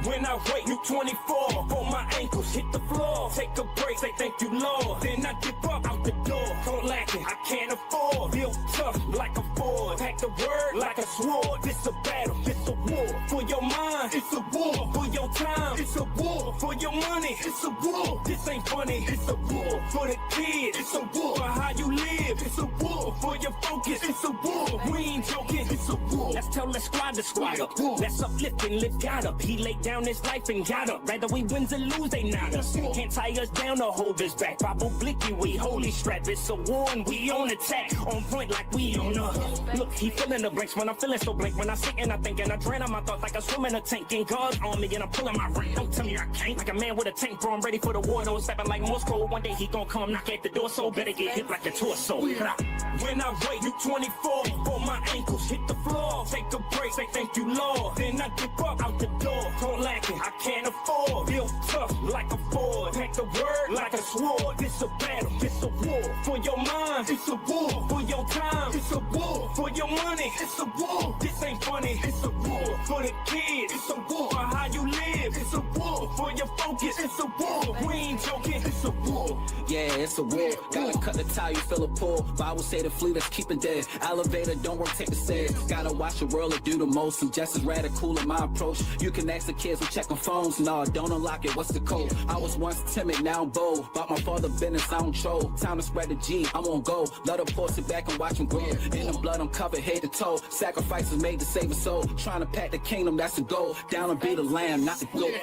When I wait, you 24. For my ankles hit the floor. Take a break, say thank you, Lord. Then I dip up out the door. Don't lack it, I can't afford. Built tough like a Ford. Pack the word like a sword. This a battle, this a war. For your mind, it's a war. For your time, it's a war. For your money, it's a war. This ain't funny, it's a war. For the kids, it's a war. For how you live, it's a war. For your focus, it's a war. We ain't joking, it's a war. Let's tell the squad to squad up. Let's uplift and lift God up. He laid down his life and got up. Rather we wins or lose, they not us. Can't tie us down or hold us back. Bible blicky, we holy strap. It's a war and we on attack. On point like we on up. Look, he filling the blanks when I'm feeling so blank. When I sit and I think and I drain on my thoughts like I swim in a tank. And God's on me and I'm pulling my rank. Don't tell me I can't. Like a man with a tank, bro, I'm ready for the war. Don't stepping like Morse code. One day he gon' come knock at the door, so better get hit like a torso. When I wait, you 24. For my ankles hit the floor. Take a break, say thank you, Lord. Then I dip up out the door. Don't lack it, I can't afford. Built tough like a Ford. Pack the word like a sword. This a battle, this a war. For your mind, it's a war. For your time, it's a war. For your money, it's a war. This ain't funny, it's a war. For the kids, it's a war. For how you live, it's a war. For your focus, it's a war. We ain't joking, it's a war. Yeah, it's a war. Gotta cut the tie, you feel a pull. Bible say the flee, let's keep it dead. Elevator, don't work, take a stairs. Gotta watch the world or do the most. I'm just as radical in my approach. You can ask the kids who checking phones. Nah, don't unlock it, what's the code? I was once timid, now I'm bold. Bought my father business, I don't troll. Time to spread the G, I'm on go. Let her pour sit back and watch him grow. In the blood, I'm covered head to toe. Sacrifices made to save a soul. Trying to pack the kingdom, that's the goal. Down and be the lamb, not the goat.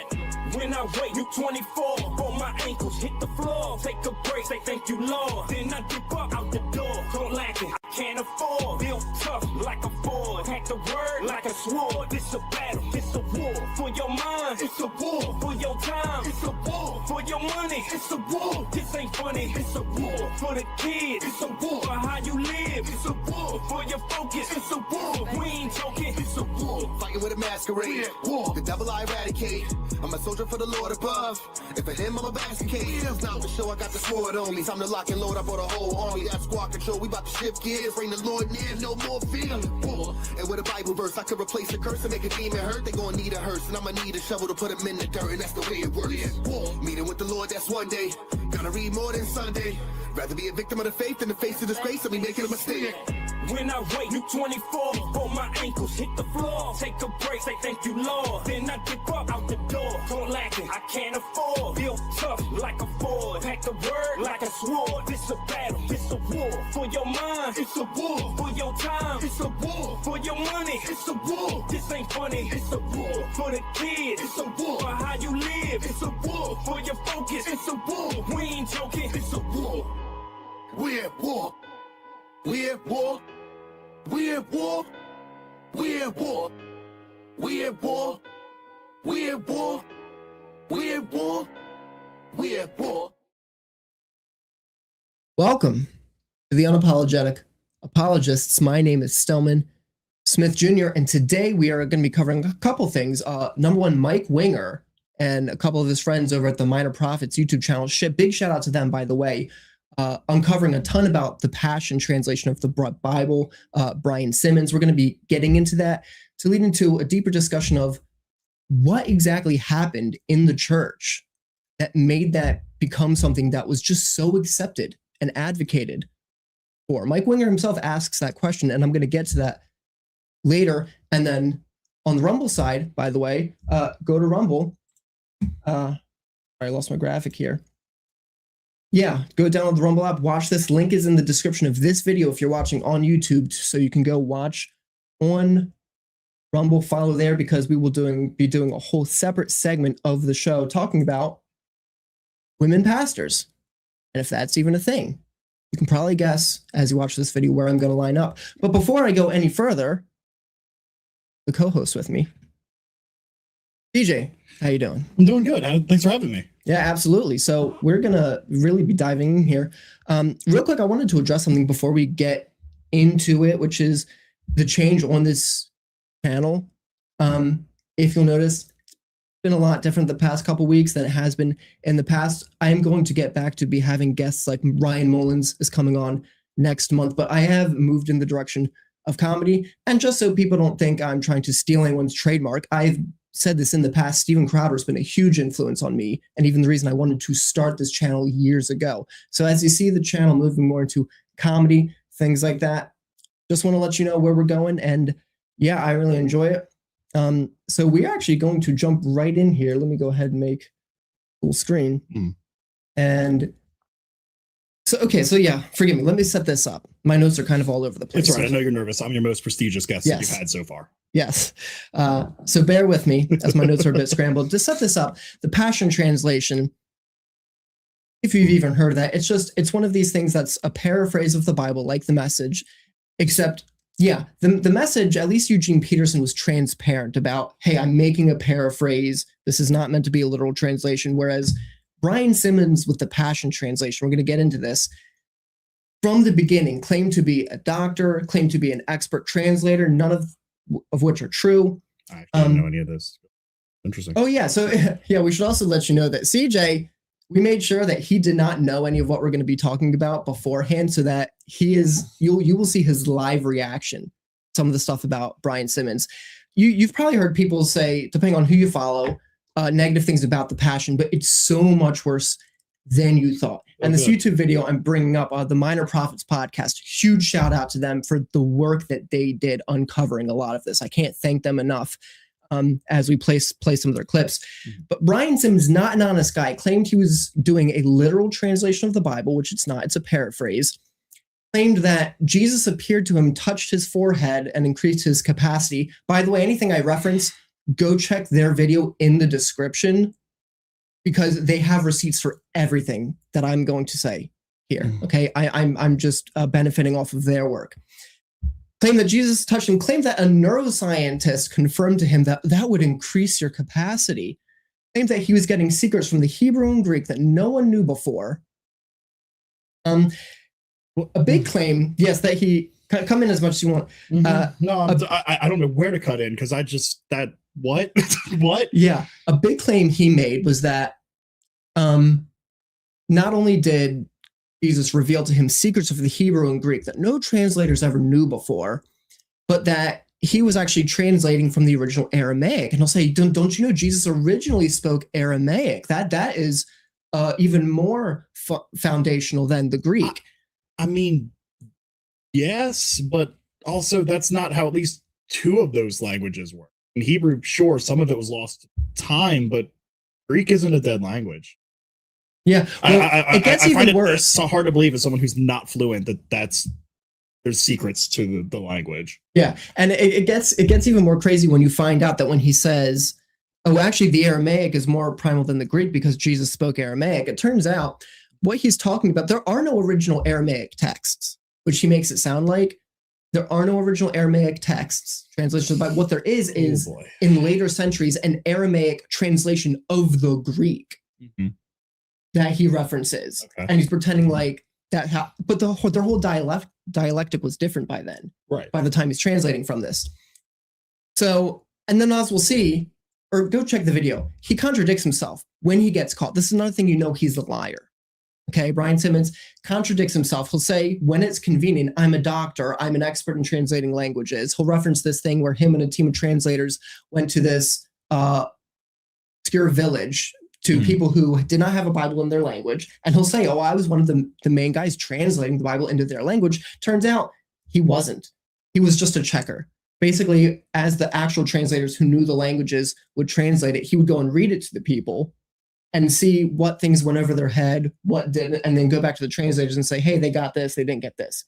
When I wait, you 24. For my ankles hit the floor. Take a break, say thank you, Lord. Then I dip up out the door. Don't lack it, I can't afford. Built tough like a Ford. Pack the word like a sword. This a battle, this a war. For your mind, it's a war. For your time, it's a war. For your money, it's a war. This ain't funny, it's a war. For the kids, it's a war. For how you live, it's a war. For your focus, it's a war. We ain't joking, it's a war. Fighting with a masquerade, war. The devil I eradicate. I'm a soldier for the Lord above. And for him, I'm a basket case. Now to show I got the sword on me. Time to lock and load, I brought a whole army. That squad control, we about to shift gears. Bring the Lord near, no more fear. War. And with a Bible verse, I could replace the curse and make a demon hurt. They gon' need a hearse, and I'ma need a shovel to put them in the dirt, and that's the way it works. War. Meeting with the Lord, that's one day. Gotta read more than Sunday. Rather be a victim of the faith than the face of disgrace. I be making a mistake. When I wait, you 24. For my ankles hit the floor. Take a break, say thank you, Lord. Then I dip up out the door. Don't lack it, I can't afford. Built tough like a Ford. Pack the word like a sword. This a battle, this a war. For your mind, it's a war. For your time, it's a war. For your money, it's a war. This ain't funny, it's a war. For the kids, it's a war. For how you live, it's a war. For your focus, it's a war. We ain't joking, it's a war. We're at war. We're at war. We're at war. We're at war. We're at war. We're at war. We're at war. We're at war. Welcome to the Unapologetic Apologists. My name is Stelman Smith Jr., and today we are going to be covering a couple things. Number one, Mike Winger and a couple of his friends over at the Minor Prophets YouTube channel. Big shout out to them, by the way. Uncovering a ton about the Passion Translation of the Bible, Brian Simmons. We're going to be getting into that to lead into a deeper discussion of what exactly happened in the church that made that become something that was just so accepted and advocated for. Mike Winger himself asks that question, and I'm going to get to that later. And then on the Rumble side, by the way, go to Rumble. I lost my graphic here. Yeah, go download the Rumble app, watch this. Link is in the description of this video if you're watching on YouTube, so you can go watch on Rumble, follow there, because we will be doing a whole separate segment of the show talking about women pastors. And if that's even a thing, you can probably guess as you watch this video where I'm going to line up. But before I go any further, the co-host with me, DJ, how you doing? I'm doing good. Thanks for having me. Yeah, absolutely. So we're going to really be diving in here. Real quick, I wanted to address something before we get into it, which is the change on this channel. If you'll notice, it's been a lot different the past couple weeks than it has been in the past. I am going to get back to be having guests like Ryan Mullins is coming on next month, but I have moved in the direction of comedy. And just so people don't think I'm trying to steal anyone's trademark, I've said this in the past, Steven Crowder's been a huge influence on me, and even the reason I wanted to start this channel years ago. So as you see the channel moving more into comedy, things like that, just want to let you know where we're going. And yeah, I really enjoy it. So we're actually going to jump right in here. Let me go ahead and make full screen. And so, okay, so yeah, forgive me. Let me set this up. My notes are kind of all over the place. It's all right. I know you're nervous. I'm your most prestigious guest that you've had so far. Yes. So bear with me as my notes are a bit scrambled. To set this up, the Passion Translation, if you've even heard of that, it's one of these things that's a paraphrase of the Bible, like the Message, except, yeah, the Message, at least Eugene Peterson was transparent about, hey, I'm making a paraphrase. This is not meant to be a literal translation. Whereas Brian Simmons with the Passion Translation, we're going to get into this, from the beginning, claimed to be a doctor, claimed to be an expert translator, none of which are true. I don't know any of this. Interesting. Oh, yeah. So, yeah, we should also let you know that CJ, we made sure that he did not know any of what we're going to be talking about beforehand, so that you will see his live reaction, some of the stuff about Brian Simmons. You've probably heard people say, depending on who you follow, negative things about the Passion, but it's so much worse than you thought. And this YouTube video I'm bringing up, the Minor Prophets podcast, huge shout out to them for the work that they did uncovering a lot of this. I can't thank them enough as we play some of their clips. But Brian Simmons, not an honest guy, claimed he was doing a literal translation of the Bible, which it's not, it's a paraphrase. Claimed that Jesus appeared to him, touched his forehead, and increased his capacity. By the way, anything I reference, go check their video in the description, because they have receipts for everything that I'm going to say here. Okay, I'm just benefiting off of their work. Claimed that Jesus touched him. Claimed that a neuroscientist confirmed to him that that would increase your capacity. Claimed that he was getting secrets from the Hebrew and Greek that no one knew before. A big claim, yes, that he come in as much as you want. I don't know where to cut in, because what? What? Yeah, a big claim he made was that not only did Jesus reveal to him secrets of the Hebrew and Greek that no translators ever knew before, but that he was actually translating from the original Aramaic. And he'll say, don't you know Jesus originally spoke Aramaic? That is even more foundational than the Greek. I mean, yes, but also that's not how at least two of those languages work. In Hebrew, sure, some of it was lost time, but Greek isn't a dead language. Yeah, well, it gets even worse. It's so hard to believe as someone who's not fluent there's secrets to the language. Yeah, and it gets even more crazy when you find out that when he says, oh, actually the Aramaic is more primal than the Greek because Jesus spoke Aramaic. It turns out what he's talking about, there are no original Aramaic texts, which he makes it sound like. There are no original Aramaic texts, translations, but what there is in later centuries, an Aramaic translation of the Greek that he references. Okay. And he's pretending like that, but their whole dialectic was different by then, right? By the time he's translating from this. So, and then as we'll see, or go check the video, he contradicts himself when he gets caught. This is another thing, he's a liar. Okay, Brian Simmons contradicts himself. He'll say, when it's convenient, I'm a doctor, I'm an expert in translating languages. He'll reference this thing where him and a team of translators went to this obscure village to people who did not have a Bible in their language. And he'll say, oh, I was one of the main guys translating the Bible into their language. Turns out he wasn't. He was just a checker. Basically, as the actual translators who knew the languages would translate it, he would go and read it to the people and see what things went over their head, what didn't, and then go back to the translators and say, hey, they got this, they didn't get this.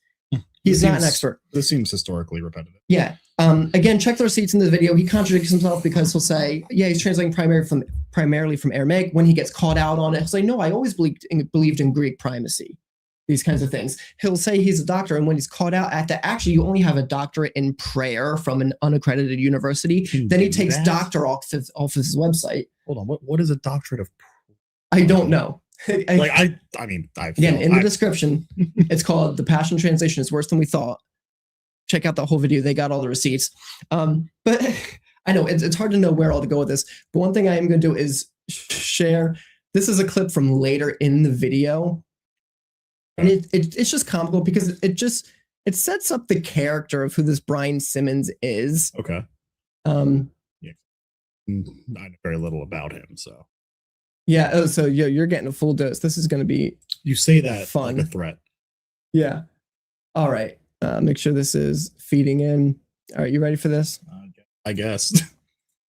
He's not an expert. This seems historically repetitive. Yeah. Again, check the receipts in the video. He contradicts himself because he'll say, yeah, he's translating primarily from Aramaic. When he gets called out on it, he'll say, no, I always believed in Greek primacy. These kinds of things. He'll say he's a doctor, and when he's called out at that, actually, you only have a doctorate in prayer from an unaccredited university. Then he takes doctor off his website. Hold on, what is a doctorate of prayer? I don't know. Again, in the description, it's called The Passion Translation is Worse Than We Thought. Check out the whole video. They got all the receipts. But I know it's hard to know where all to go with this. But one thing I am going to do is share. This is a clip from later in the video. And it's just comical because it sets up the character of who this Brian Simmons is. Okay. I know very little about him, so. Yeah. Oh, so you're getting a full dose. This is going to be You say that fun. like a threat. Yeah. All right. Make sure this is feeding in. All right. You ready for this? I guess. Here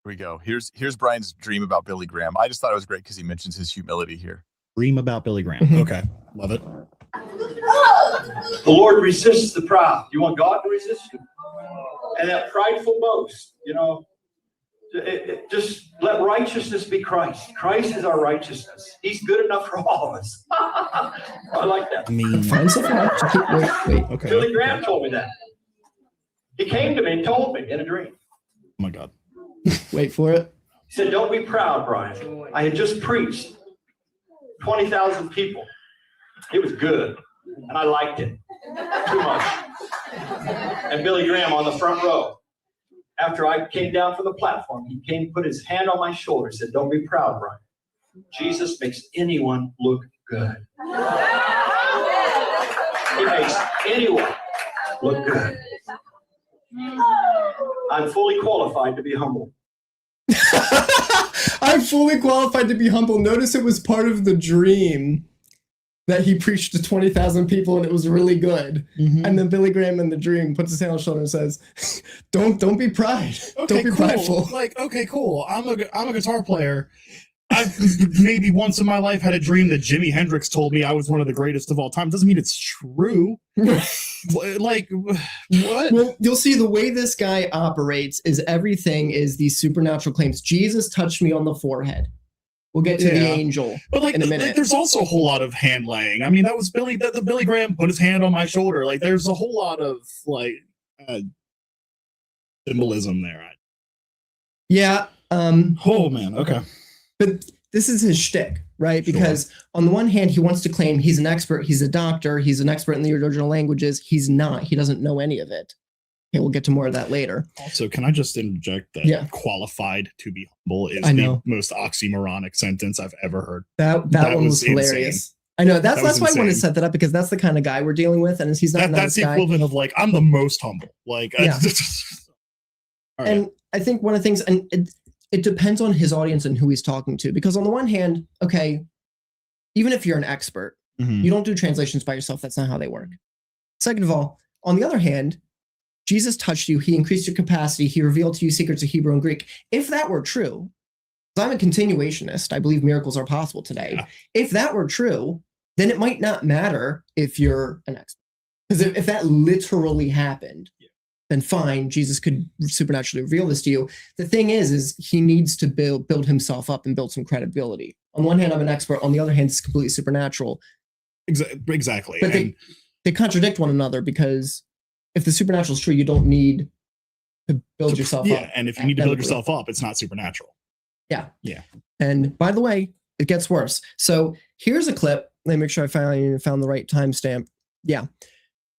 we go. Here's Brian's dream about Billy Graham. I just thought it was great because he mentions his humility here. Dream about Billy Graham. Okay. Love it. The Lord resists the proud. You want God to resist you? And that prideful boast, just let righteousness be Christ. Christ is our righteousness. He's good enough for all of us. I like that. I mean, Find something else. Wait. okay. Billy Graham told me that. He came to me and told me in a dream. Oh my God. Wait for it. He said, don't be proud, Brian. I had just preached 20,000 people. It was good. And I liked it too much. And Billy Graham on the front row, after I came down from the platform, he came, put his hand on my shoulder, said, don't be proud, Brian. Jesus makes anyone look good. He makes anyone look good. I'm fully qualified to be humble. I'm fully qualified to be humble. Notice it was part of the dream that he preached to 20,000 people and it was really good. Mm-hmm. And then Billy Graham in the dream puts his hand on his shoulder and says, don't be pride. Okay, Don't be cool. prideful. Like, okay, cool. I'm a guitar player. I've maybe once in my life had a dream that Jimi Hendrix told me I was one of the greatest of all time. Doesn't mean it's true. Like, what? Well, you'll see the way this guy operates is everything is these supernatural claims. Jesus touched me on the forehead. We'll get to the angel But like, in a minute. there's also a whole lot of hand laying. I mean, that was Billy. The Billy Graham put his hand on my shoulder. Like, there's a whole lot of like symbolism there. Yeah. Oh man. Okay. But this is his shtick, right? Because on the one hand, he wants to claim he's an expert, he's a doctor, he's an expert in the original languages. He's not. He doesn't know any of it. Okay, we'll get to more of that later. Also, can I just interject that qualified to be humble is the most oxymoronic sentence I've ever heard. That one was hilarious. Insane. I know. That's why I insane. wanted to set that up, because that's the kind of guy we're dealing with. And he's not that's the equivalent of like, I'm the most humble. Like, Yeah. All right. And I think one of the things, and it depends on his audience and who he's talking to, because on the one hand, okay, even if you're an expert, you don't do translations by yourself. That's not how they work. Second of all, on the other hand, Jesus touched you. He increased your capacity. He revealed to you secrets of Hebrew and Greek. If that were true, because I'm a continuationist, I believe miracles are possible today. Yeah. If that were true, then it might not matter if you're an expert. Because if that literally happened, then fine, Jesus could supernaturally reveal this to you. The thing is he needs to build himself up and build some credibility. On one hand, I'm an expert. On the other hand, it's completely supernatural. Exactly. But they contradict one another, because if the supernatural is true, you don't need to build yourself up. Yeah, and if you need to build yourself up, it's not supernatural. Yeah. Yeah. And by the way, it gets worse. So here's a clip. Let me make sure I found the right timestamp. Yeah.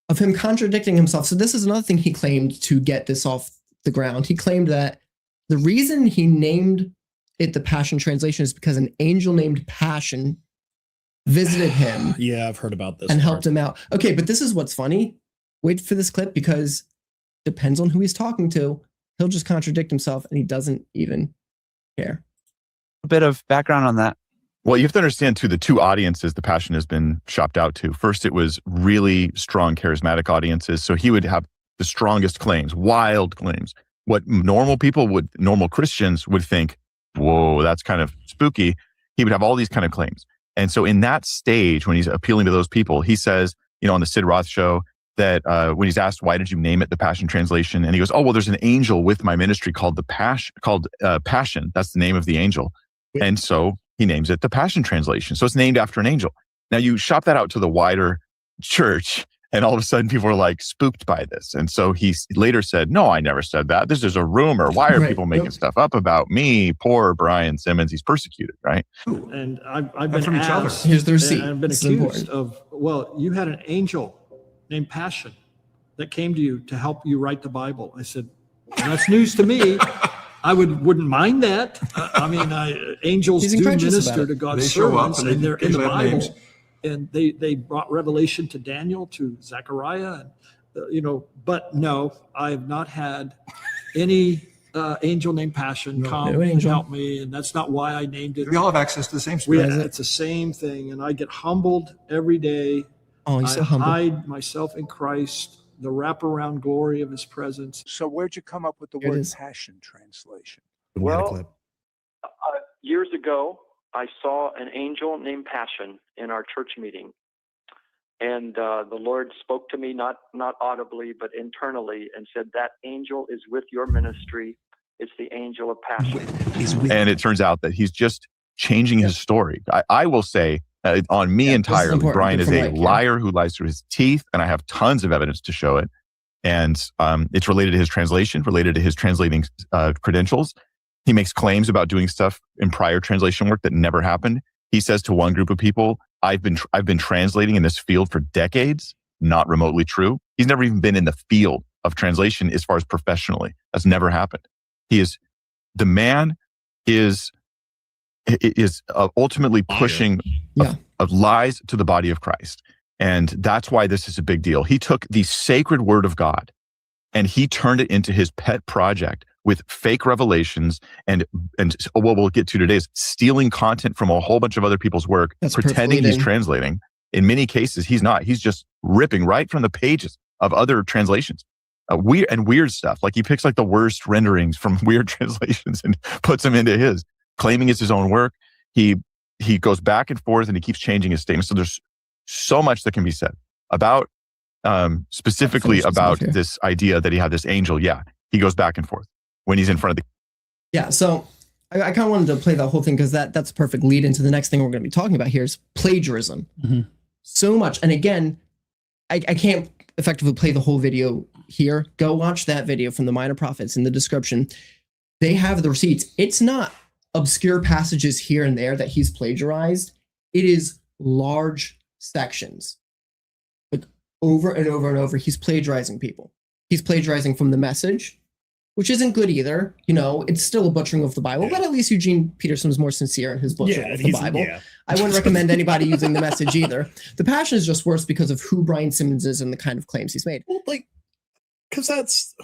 Of him contradicting himself. So this is another thing he claimed to get this off the ground. He claimed that the reason he named it the Passion Translation is because an angel named Passion visited him. Yeah, I've heard about this. And helped him out. Okay, but this is what's funny. Wait for this clip, because depends on who he's talking to. He'll just contradict himself and he doesn't even care. A bit of background on that. Well, you have to understand, too, the two audiences the Passion has been shopped out to. First, it was really strong, charismatic audiences. So he would have the strongest claims, wild claims. What normal Christians would think, whoa, that's kind of spooky. He would have all these kind of claims. And so in that stage, when he's appealing to those people, he says, on the Sid Roth show, that when he's asked, why did you name it the Passion Translation? And he goes, oh, well, there's an angel with my ministry called Passion. That's the name of the angel. And so he names it the Passion Translation. So it's named after an angel. Now you shop that out to the wider church, and all of a sudden people are like spooked by this. And so he later said, no, I never said that. This is a rumor. Why are people making stuff up about me? Poor Brian Simmons. He's persecuted, right? And I've been asked, here's the receipt. I've been accused of, well, you had an angel named Passion that came to you to help you write the Bible. I said, that's news to me. I wouldn't mind that. I mean, angels do minister to God's servants, and they're in the Bible. Names. And they brought revelation to Daniel, to Zechariah, and but no, I have not had any angel named Passion come no and angel. help me, and that's not why I named it. We all have access to the same We, spirit. it's the same thing, and I get humbled every day. Oh, he's I so humble. hide myself in Christ, the wraparound glory of his presence. So where'd you come up with the Here it word is. passion translation? Well, years ago, I saw an angel named Passion in our church meeting. And the Lord spoke to me, not audibly, but internally, and said, that angel is with your ministry. It's the angel of passion. And it turns out that he's just changing his story. I will say on me entirely, important. Brian Good is for a Mike, yeah. liar who lies through his teeth, and I have tons of evidence to show it. And it's related to his translation, related to his translating credentials. He makes claims about doing stuff in prior translation work that never happened. He says to one group of people, I've been translating in this field for decades. Not remotely true. He's never even been in the field of translation as far as professionally. That's never happened. The man is ultimately pushing of lies to the body of Christ. And that's why this is a big deal. He took the sacred word of God and he turned it into his pet project with fake revelations and what we'll get to today is stealing content from a whole bunch of other people's work, pretending he's translating. In many cases, he's not. He's just ripping right from the pages of other translations. Weird stuff. Like he picks like the worst renderings from weird translations and puts them into his, claiming it's his own work. He goes back and forth and he keeps changing his statements. So there's so much that can be said about specifically about this idea that he had this angel. Yeah, he goes back and forth when he's in front of the. Yeah, so I kind of wanted to play that whole thing because that's a perfect lead into the next thing we're going to be talking about here is plagiarism. Mm-hmm. So much, and again, I can't effectively play the whole video here. Go watch that video from the Minor Prophets in the description. They have the receipts. It's not obscure passages here and there that he's plagiarized. It is large sections. Like over and over and over, he's plagiarizing people. He's plagiarizing from the Message, which isn't good either. You know, it's still a butchering of the Bible, but at least Eugene Peterson was more sincere in his butchering of the Bible. I wouldn't recommend anybody using the Message either. The Passion is just worse because of who Brian Simmons is and the kind of claims he's made. Well, like, because that's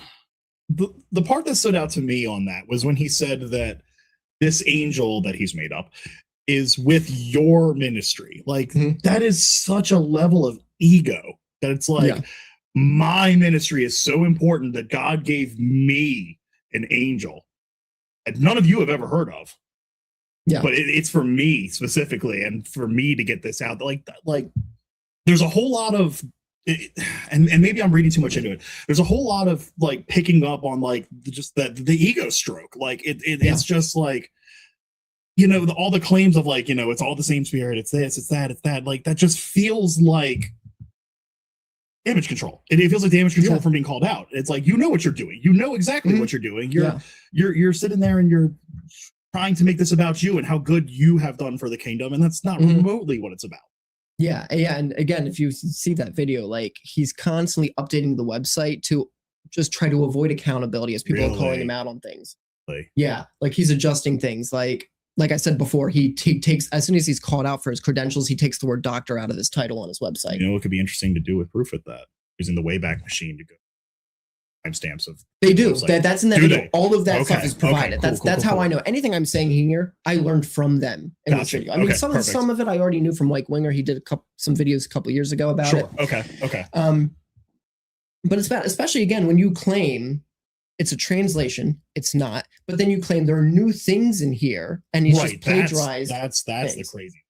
the part that stood out to me on that was when he said that this angel that he's made up is with your ministry. Like, that is such a level of ego that it's like, my ministry is so important that God gave me an angel that none of you have ever heard of. Yeah, but it's for me specifically, and for me to get this out. Like there's a whole lot of, and maybe I'm reading too much into it. There's a whole lot of like picking up on like just the ego stroke. Like it's just like, you know, all the claims of like, you know, it's all the same spirit. It's this, it's that, it's that. Like that just feels like damage control. It feels like damage control from being called out. It's like, you know what you're doing. You know exactly what you're doing. You're sitting there and you're trying to make this about you and how good you have done for the kingdom, and that's not remotely what it's about. Yeah, and again, if you see that video, like he's constantly updating the website to just try to avoid accountability as people are calling him out on things. Yeah, like he's adjusting things. Like I said before, he takes, as soon as he's called out for his credentials, he takes the word doctor out of his title on his website. You know, it could be interesting to do with proof at that, using the Wayback Machine to go timestamps of. They do. That's in that video. All of that stuff is provided. That's how I know. Anything I'm saying here, I learned from them in this video. I mean, some of it I already knew from Mike Winger. He did some videos a couple years ago about it. Okay. But it's bad, especially again when you claim it's a translation. It's not. But then you claim there are new things in here, and he's just plagiarized. That's the crazy.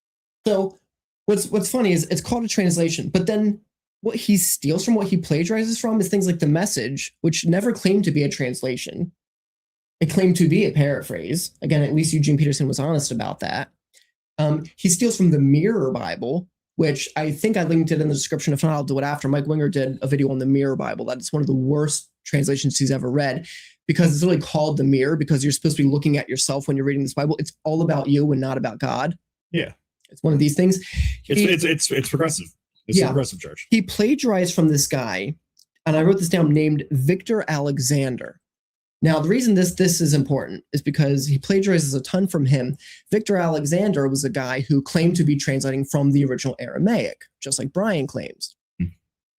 So what's funny is it's called a translation, but then what he steals from, what he plagiarizes from, is things like the Message, which never claimed to be a translation. It claimed to be a paraphrase. Again, at least Eugene Peterson was honest about that. He steals from the Mirror Bible, which I think I linked it in the description. If not, I'll do it after. Mike Winger did a video on the Mirror Bible. That is one of the worst translations he's ever read, because it's really called the Mirror, because you're supposed to be looking at yourself when you're reading this Bible. It's all about you and not about God. Yeah. It's one of these things. It's progressive. It's a progressive church. He plagiarized from this guy, and I wrote this down, named Victor Alexander. Now, the reason this is important is because he plagiarizes a ton from him. Victor Alexander was a guy who claimed to be translating from the original Aramaic, just like Brian claims.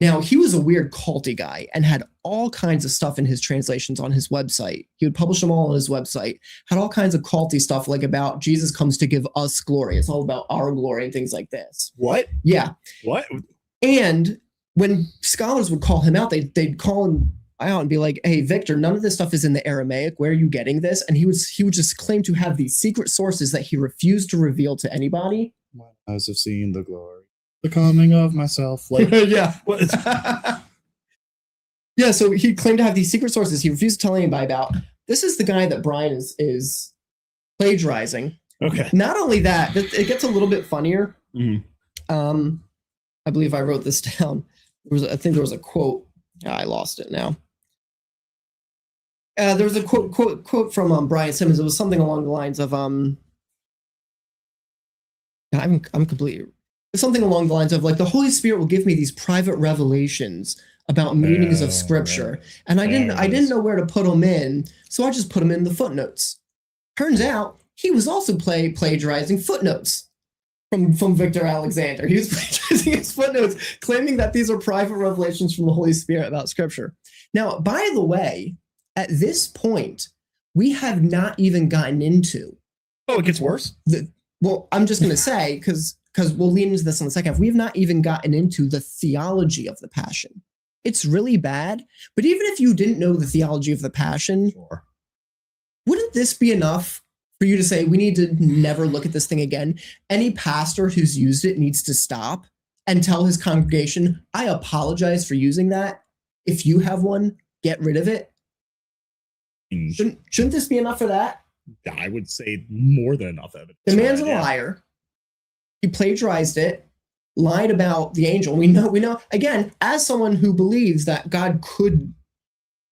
Now, he was a weird culty guy and had all kinds of stuff in his translations on his website. He would publish them all on his website, had all kinds of culty stuff like about Jesus comes to give us glory. It's all about our glory and things like this. What? Yeah. What? And when scholars would call him out, they'd call him out and be like, hey, Victor, none of this stuff is in the Aramaic. Where are you getting this? And he would just claim to have these secret sources that he refused to reveal to anybody. My eyes have seen the glory. The coming of myself. Like, yeah. Yeah, so he claimed to have these secret sources he refused to tell anybody about. This is the guy that Brian is plagiarizing. Okay. Not only that, it gets a little bit funnier. Mm-hmm. I believe I wrote this down. I think there was a quote. I lost it now. There was a quote from Brian Simmons. It was something along the lines of I'm completely something along the lines of like the Holy Spirit will give me these private revelations about meanings of Scripture, and I didn't know where to put them in, so I just put them in the footnotes. Turns out he was also plagiarizing footnotes from Victor Alexander. He was plagiarizing his footnotes, claiming that these are private revelations from the Holy Spirit about Scripture. Now, by the way, at this point, we have not even gotten into. Oh, it gets worse? Well, I'm just going to say, because we'll lean into this in the second half, we have not even gotten into the theology of the Passion. It's really bad, but even if you didn't know the theology of the Passion, Sure. Wouldn't this be enough for you to say, we need to never look at this thing again? Any pastor who's used it needs to stop and tell his congregation, I apologize for using that. If you have one, get rid of it. Shouldn't this be enough for that? I would say more than enough evidence. The man's a liar. He plagiarized it, lied about the angel. We know, again, as someone who believes that God could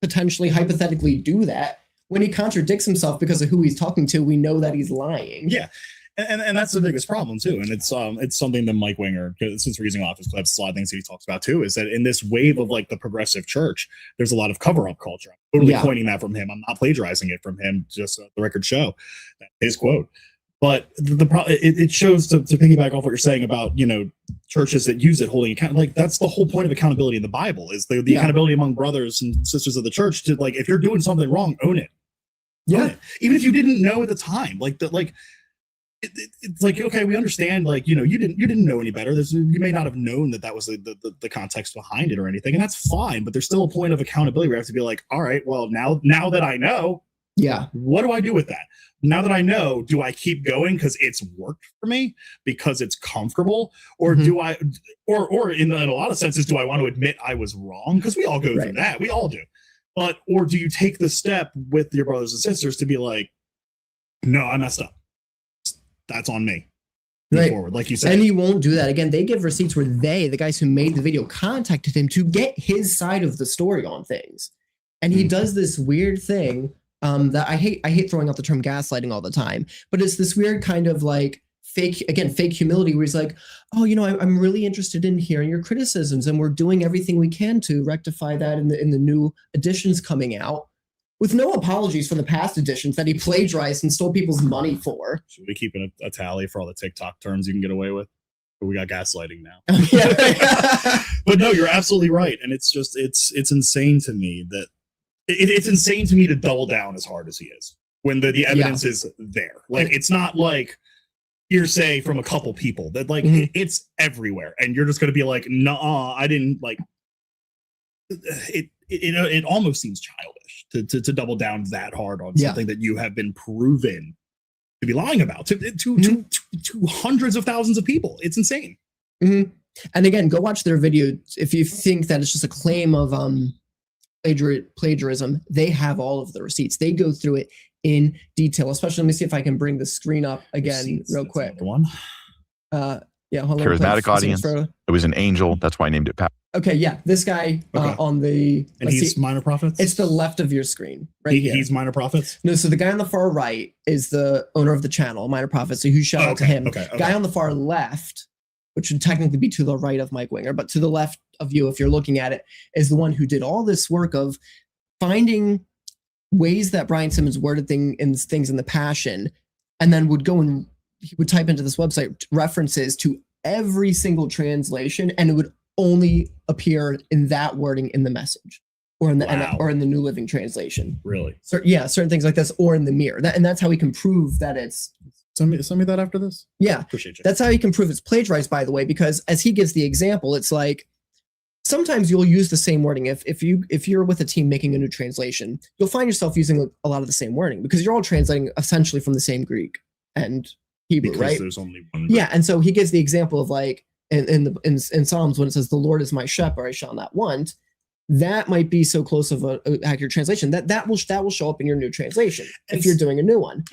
potentially hypothetically do that, when he contradicts himself because of who he's talking to, we know that he's lying. Yeah. And that's the biggest problem too. And it's something that Mike Winger, since we're using off his clips, a lot of things that he talks about too, is that in this wave of like the progressive church, there's a lot of cover-up culture. I'm totally coining that from him. I'm not plagiarizing it from him, just the record show. His quote. But it shows to piggyback off what you're saying about, churches that use it holding account. Like that's the whole point of accountability in the Bible is the accountability among brothers and sisters of the church to like, if you're doing something wrong, own it. Yeah. Own it. Even if you didn't know at the time, it's like, okay, we understand, like, you didn't know any better. You may not have known that was the context behind it or anything. And that's fine, but there's still a point of accountability where I have to be like, all right, well, now that I know, what do I do with that? Now that I know, do I keep going because it's worked for me, because it's comfortable, or do I, or in a lot of senses, do I want to admit I was wrong? Because we all go through that. We all do. Or do you take the step with your brothers and sisters to be like, no, I messed up. That's on me. Move forward, like you said. And he won't do that. Again, they give receipts where the guys who made the video, contacted him to get his side of the story on things. And he does this weird thing that I hate throwing out the term gaslighting all the time, but it's this weird kind of like fake humility where he's like, oh, I'm really interested in hearing your criticisms, and we're doing everything we can to rectify that in the new editions coming out, with no apologies for the past editions that he plagiarized and stole people's money for. Should we keep a tally for all the TikTok terms you can get away with? But we got gaslighting now. But no, you're absolutely right. And it's just, it's insane to me that it's insane to me to double down as hard as he is when the evidence is there. Like, it's not like hearsay from a couple people that like it's everywhere. And you're just going to be like, nah, I didn't like it. It almost seems childish to double down that hard on something that you have been proven to be lying about to hundreds of thousands of people. It's insane. And again, go watch their video if you think that it's just a claim of plagiarism. They have all of the receipts. They go through it in detail. Especially, let me see if I can bring the screen up again real quick. One. Hold on. Charismatic audience. It was an angel. That's why I named it Pat. Okay, yeah, this guy on the... And he's Minor Prophets? It's the left of your screen, right here. He's Minor Prophets? No, so the guy on the far right is the owner of the channel, Minor Prophets, so you shout out to him. Guy on the far left, which would technically be to the right of Mike Winger, but to the left of you, if you're looking at it, is the one who did all this work of finding ways that Brian Simmons worded things in the Passion, and then would go and he would type into this website references to every single translation, and it would only appear in that wording in the Message or in the Wow. or in the New Living Translation. Really? So yeah, certain things like this, or in the Mirror. And that's how we can prove that it's. Send me that after this. Yeah, Appreciate you. that's how he can prove it's plagiarized. By the way, because as he gives the example, it's like sometimes you'll use the same wording. If you're with a team making a new translation, you'll find yourself using a lot of the same wording because you're all translating essentially from the same Greek and Hebrew, because right? there's only one. Yeah, and so he gives the example of like in Psalms when it says, "The Lord is my shepherd; I shall not want." That might be so close of a accurate translation that will show up in your new translation if you're doing a new one.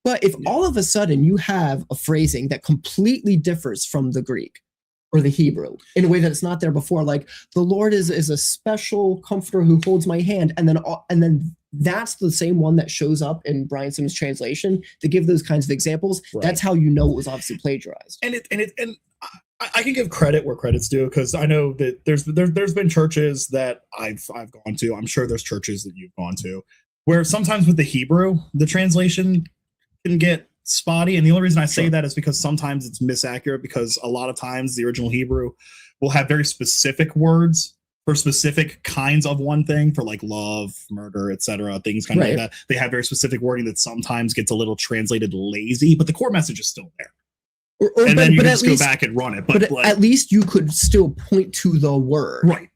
But if all of a sudden you have a phrasing that completely differs from the Greek or the Hebrew in a way that it's not there before, like the Lord is a special comforter who holds my hand, and then that's the same one that shows up in Brian Simmons' translation to give those kinds of examples. Right. That's how you know it was obviously plagiarized. And I can give credit where credit's due because I know that there's been churches that I've gone to. I'm sure there's churches that you've gone to where sometimes with the Hebrew, the translation can get spotty. And the only reason I say that is because sometimes it's misaccurate because a lot of times the original Hebrew will have very specific words for specific kinds of one thing for like love, murder, etc. Things kind of like that. They have very specific wording that sometimes gets a little translated lazy, but the core message is still there. And then you can just go back and run it. But like, at least you could still point to the word. Right.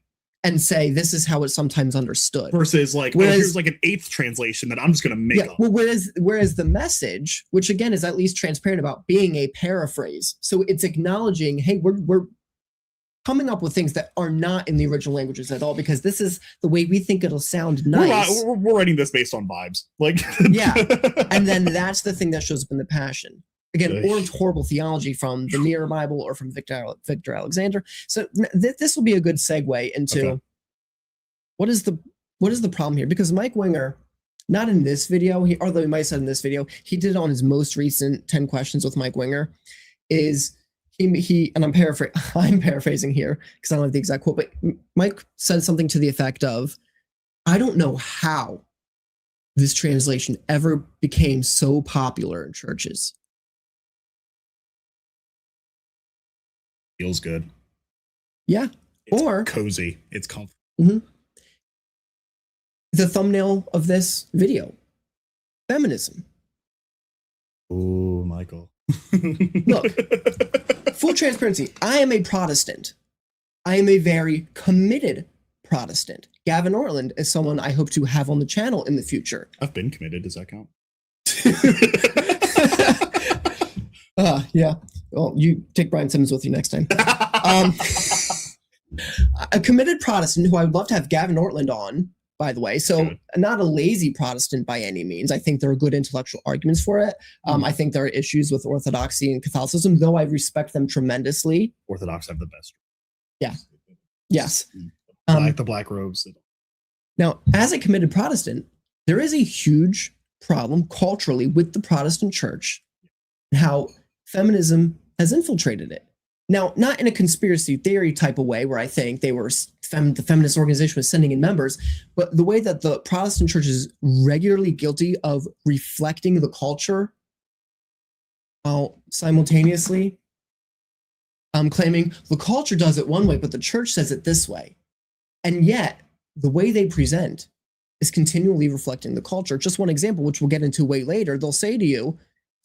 And say, this is how it's sometimes understood. Versus like, here's like an 8th translation that I'm just going to make up. Well, whereas the Message, which again is at least transparent about being a paraphrase. So it's acknowledging, hey, we're coming up with things that are not in the original languages at all because this is the way we think it'll sound nice. We're writing this based on vibes. Like, yeah. And then that's the thing that shows up in the Passion. Again, or horrible theology from the Mirror Bible or from Victor Alexander. So this will be a good segue into what is the problem here? Because Mike Winger, not in this video, although he might have said in this video, he did on his most recent 10 questions with Mike Winger, is he and I'm paraphrasing here because I don't have the exact quote, but Mike said something to the effect of, I don't know how this translation ever became so popular in churches. Feels good. Yeah. It's cozy. It's comfortable. Mm-hmm. The thumbnail of this video, feminism. Oh, Michael. Look, full transparency. I am a Protestant. I am a very committed Protestant. Gavin Ortland is someone I hope to have on the channel in the future. I've been committed. Does that count? Yeah. Well, you take Brian Simmons with you next time. A committed Protestant who I would love to have Gavin Ortland on, by the way. So not a lazy Protestant by any means. I think there are good intellectual arguments for it. I think there are issues with Orthodoxy and Catholicism, though I respect them tremendously. Orthodox have the best. Yeah. Yes. The black robes. Now, as a committed Protestant, there is a huge problem culturally with the Protestant church and how feminism has infiltrated it. Now, not in a conspiracy theory type of way where I think they were the feminist organization was sending in members, but the way that the Protestant church is regularly guilty of reflecting the culture while simultaneously claiming the culture does it one way, but the church says it this way. And yet, the way they present is continually reflecting the culture. Just one example, which we'll get into way later, they'll say to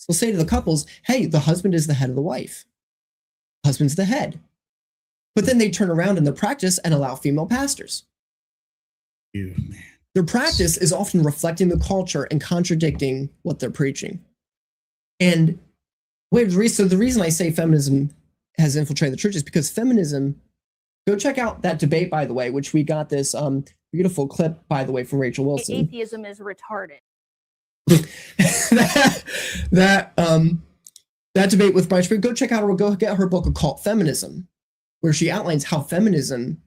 the couples, hey, the husband is the head of the wife. Husband's the head. But then they turn around in their practice and allow female pastors. Their practice is often reflecting the culture and contradicting what they're preaching. And the reason I say feminism has infiltrated the church is because feminism, go check out that debate, by the way, which we got this beautiful clip, by the way, from Rachel Wilson. Atheism is retarded. that debate with Brian Spring, go check out or go get her book, Occult Feminism, where she outlines how feminism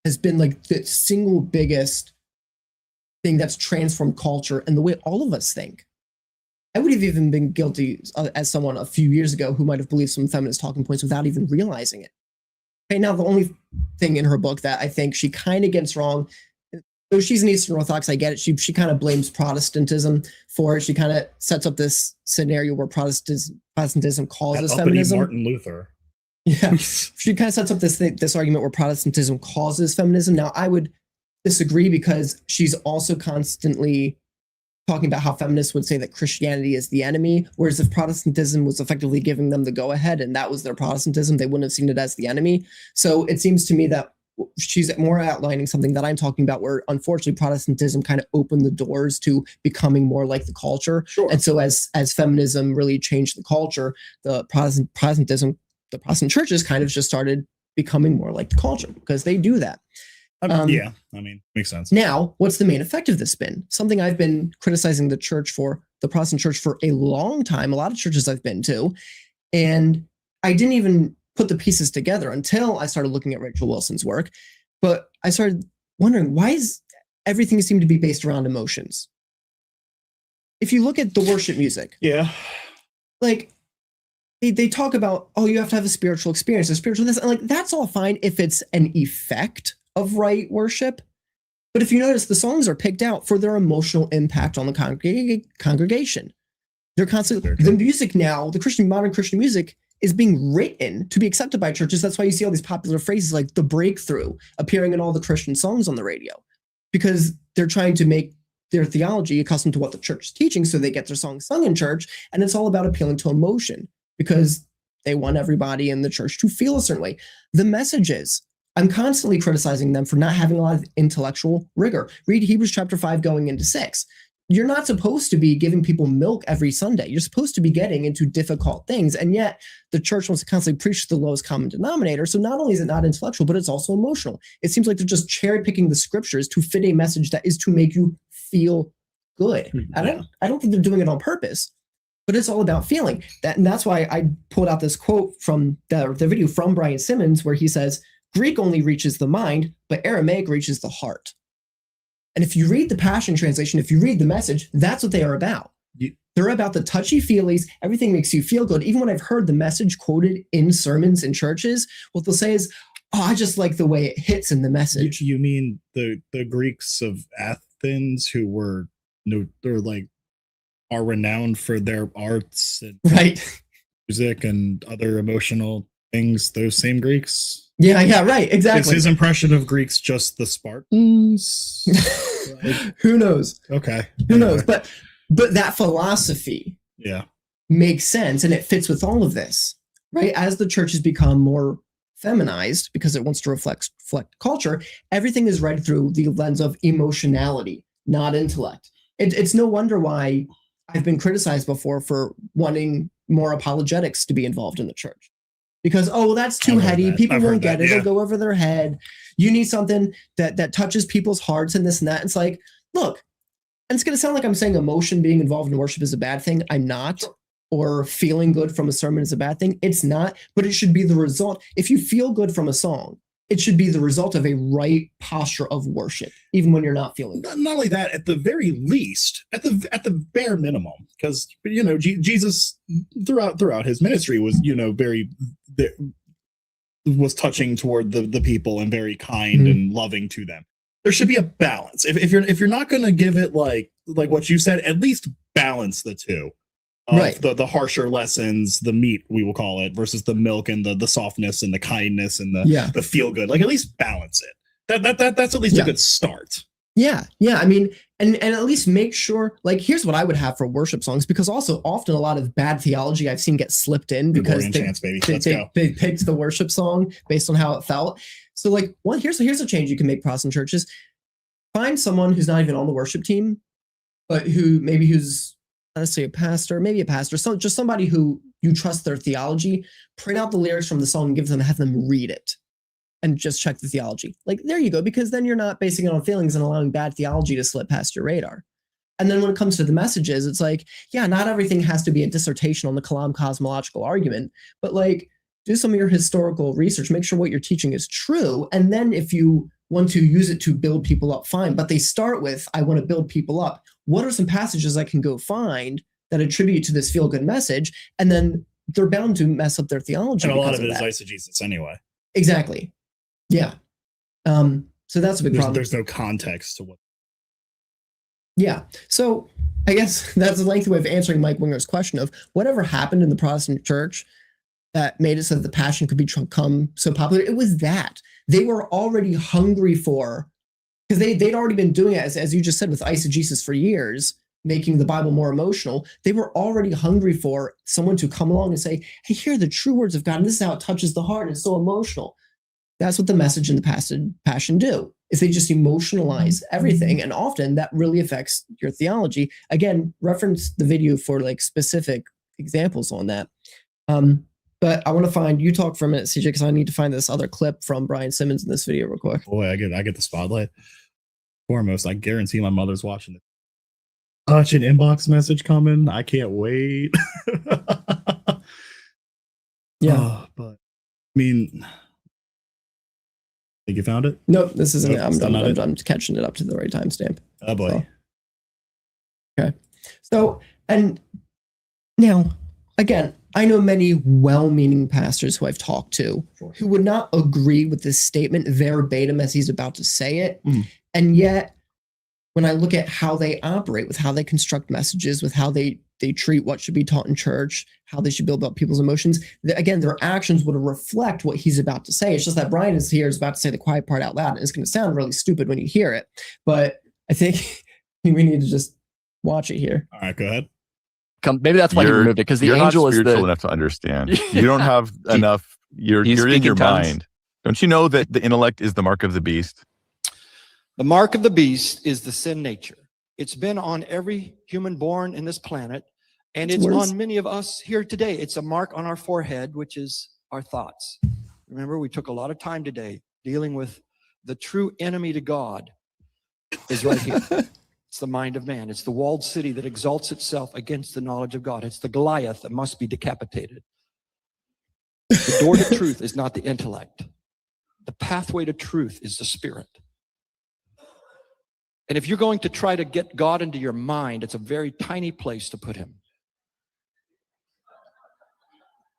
has been like the single biggest thing that's transformed culture and the way all of us think. I would have even been guilty as someone a few years ago who might have believed some feminist talking points without even realizing it. Okay, now the only thing in her book that I think she kind of gets wrong, though she's an Eastern Orthodox, I get it. She kind of blames Protestantism for it. She kind of sets up this scenario where Protestantism causes feminism. Martin Luther. Yeah, she kind of sets up this argument where Protestantism causes feminism. Now, I would disagree because she's also constantly talking about how feminists would say that Christianity is the enemy, whereas if Protestantism was effectively giving them the go-ahead and that was their Protestantism, they wouldn't have seen it as the enemy. So it seems to me that she's more outlining something that I'm talking about, where unfortunately Protestantism kind of opened the doors to becoming more like the culture. Sure. And so as feminism really changed the culture, the Protestantism, the Protestant churches kind of just started becoming more like the culture because they do that. Yeah, I mean, makes sense. Now, what's the main effect of this been? Something I've been criticizing the Protestant church for a long time, a lot of churches I've been to, and I didn't even put the pieces together until I started looking at Rachel Wilson's work. But I started wondering, why is everything seem to be based around emotions? If you look at the worship music, Yeah. like they talk about, oh, you have to have a spiritual experience, a spiritual this, and like that's all fine if it's an effect of right worship. But if you notice, the songs are picked out for their emotional impact on the congregation. They're constantly, the music now, the modern Christian music is being written to be accepted by churches. That's why you see all these popular phrases like the breakthrough appearing in all the Christian songs on the radio, because they're trying to make their theology accustomed to what the church is teaching so they get their songs sung in church. And it's all about appealing to emotion because they want everybody in the church to feel a certain way. The messages, I'm constantly criticizing them for not having a lot of intellectual rigor. Read Hebrews chapter 5 going into 6. You're not supposed to be giving people milk every Sunday. You're supposed to be getting into difficult things. And yet the church wants to constantly preach the lowest common denominator. So not only is it not intellectual, but it's also emotional. It seems like they're just cherry picking the scriptures to fit a message that is to make you feel good. Yeah. I don't think they're doing it on purpose, but it's all about feeling that. And that's why I pulled out this quote from the video from Brian Simmons, where he says, Greek only reaches the mind, but Aramaic reaches the heart. And if you read the Passion Translation, if you read the message, that's what they are about. They're about the touchy-feelies. Everything makes you feel good. Even when I've heard the message quoted in sermons in churches, what they'll say is, oh, I just like the way it hits in the message. You mean the Greeks of Athens who were are renowned for their arts and right, music and other emotional things, those same Greeks? Yeah, right, exactly. Is his impression of Greeks just the Spartans? Who knows? Okay. Who knows? But that philosophy makes sense, and it fits with all of this, right? As the church has become more feminized because it wants to reflect culture, everything is read through the lens of emotionality, not intellect. It's no wonder why I've been criticized before for wanting more apologetics to be involved in the church. Because, oh, that's too heady. People won't get it. It'll go over their head. You need something that touches people's hearts and this and that. It's like, look, and it's going to sound like I'm saying emotion being involved in worship is a bad thing. I'm not. Or feeling good from a sermon is a bad thing. It's not. But it should be the result. If you feel good from a song, it should be the result of a right posture of worship, even when you're not feeling good. Not only that, at the very least, at the bare minimum, because Jesus throughout his ministry was was touching toward the people and very kind and loving to them. There should be a balance. If you're not going to give it like what you said, at least balance the two. Right. The harsher lessons, the meat, we will call it, versus the milk and the softness and the kindness and the feel good. Like, at least balance it. That's at least a good start. Yeah. I mean, and at least make sure, like, here's what I would have for worship songs, because also often a lot of bad theology I've seen get slipped in because they picked the worship song based on how it felt. So like, here's a change you can make Protestant churches. Find someone who's not even on the worship team, but who's honestly a pastor, so just somebody who you trust their theology, print out the lyrics from the song and have them read it and just check the theology. Like, there you go, because then you're not basing it on feelings and allowing bad theology to slip past your radar. And then when it comes to the messages, it's like, yeah, not everything has to be a dissertation on the Kalam cosmological argument, but like, do some of your historical research, make sure what you're teaching is true. And then if you want to use it to build people up, fine. But they start with, I want to build people up. What are some passages I can go find that attribute to this feel-good message? And then they're bound to mess up their theology. And a lot of it is eisegesis anyway. Exactly. Yeah. So that's a big problem. There's no context to what. Yeah. So I guess that's a lengthy way of answering Mike Winger's question of whatever happened in the Protestant church. that made it so that the Passion could become so popular. It was that they were already hungry for, because they'd already been doing it, as you just said, with eisegesis for years, making the Bible more emotional. They were already hungry for someone to come along and say, hey, here are the true words of God, and this is how it touches the heart, and it's so emotional. That's what the Message and the Passion do, is they just emotionalize everything, and often that really affects your theology. Again, reference the video for like specific examples on that. But I want to find, you talk for a minute, CJ, because I need to find this other clip from Brian Simmons in this video real quick. Boy, I get the spotlight. Foremost, I guarantee my mother's watching it. Such an inbox message coming. I can't wait. Yeah. But I mean, think you found it? Nope, this isn't Nope, it. I'm catching it up to the right timestamp. Oh boy. So. Okay. So, and now, again, I know many well-meaning pastors who I've talked to who would not agree with this statement verbatim as he's about to say it. And yet, when I look at how they operate, with how they construct messages, with how they treat what should be taught in church, how they should build up people's emotions, again, their actions would reflect what he's about to say. It's just that Brian is about to say the quiet part out loud, and it's going to sound really stupid when you hear it. But I think we need to just watch it here. All right, go ahead. Maybe that's why he removed it, because the you're angel not is spiritual enough to understand. You don't have enough. You're in speaking your tongues. mind. Don't you know that the intellect is the mark of the beast? The mark of the beast is the sin nature. It's been on every human born in this planet, and it's on many of us here today. It's a mark on our forehead, which is our thoughts. Remember, we took a lot of time today dealing with the true enemy to God is right here. It's the mind of man. It's the walled city that exalts itself against the knowledge of God. It's the Goliath that must be decapitated. The door to truth is not the intellect. The pathway to truth is the Spirit. And if you're going to try to get God into your mind, it's a very tiny place to put him.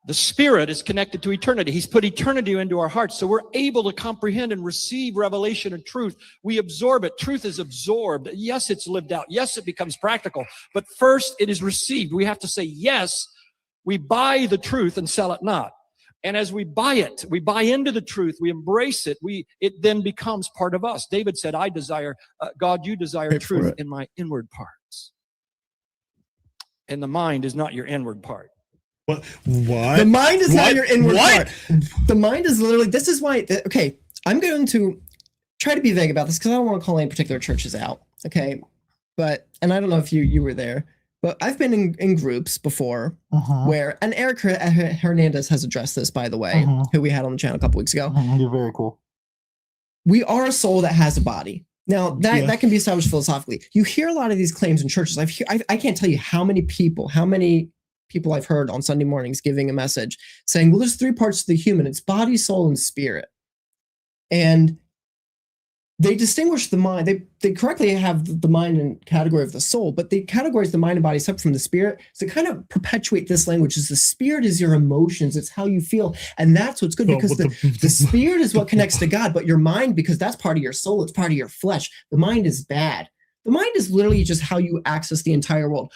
The Spirit is connected to eternity. He's put eternity into our hearts, so we're able to comprehend and receive revelation and truth. We absorb it. Truth is absorbed. Yes, it's lived out. Yes, it becomes practical. But first, it is received. We have to say, yes, we buy the truth and sell it not. And as we buy it, we buy into the truth, we embrace it, it then becomes part of us. David said, I desire, God, you desire truth in my inward parts. And the mind is not your inward part. What? The mind is not your inward part. The mind is literally, this is why, okay, I'm going to try to be vague about this because I don't want to call any particular churches out, okay? But, and I don't know if you were there, but I've been in groups before where, and Eric Hernandez has addressed this, by the way, who we had on the channel a couple weeks ago. You're very cool. We are a soul that has a body. Now, that can be established philosophically. You hear a lot of these claims in churches. I can't tell you how many people I've heard on Sunday mornings giving a message saying, well, there's three parts to the human. It's body, soul, and spirit. And they distinguish the mind. They correctly have the mind in category of the soul, but they categorize the mind and body separate from the spirit. So kind of perpetuate this language is the spirit is your emotions. It's how you feel. And that's what's good because the spirit is what connects to God, but your mind, because that's part of your soul, it's part of your flesh. The mind is bad. The mind is literally just how you access the entire world.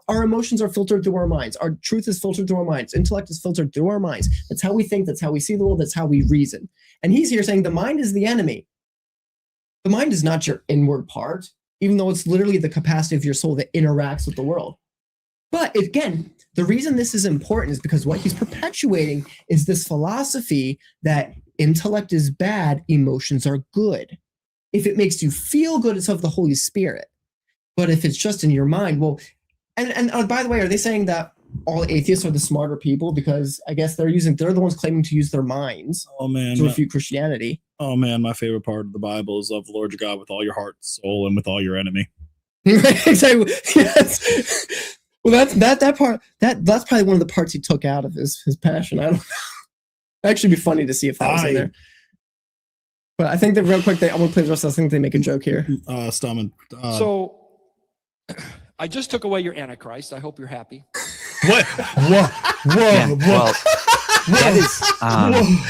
Our emotions are filtered through our minds. Our truth is filtered through our minds. Intellect is filtered through our minds. That's how we think. That's how we see the world. That's how we reason. And he's here saying the mind is the enemy. The mind is not your inward part, even though it's literally the capacity of your soul that interacts with the world. But again, the reason this is important is because what he's perpetuating is this philosophy that intellect is bad, emotions are good. If it makes you feel good, it's of the Holy Spirit. But if it's just in your mind, well, and by the way, are they saying that all atheists are the smarter people? Because I guess they're the ones claiming to use their minds to refute Christianity. Oh man, my favorite part of the Bible is love the Lord your God with all your heart, soul, and with all your enemy. Exactly. Yes. Well, that part. That's probably one of the parts he took out of his passion. I don't know. It'd actually be funny to see if that was in there. But I think that real quick, I want to play the rest. I think they make a joke here. Stomach. So I just took away your Antichrist. I hope you're happy. What? Whoa. Yeah, well, that is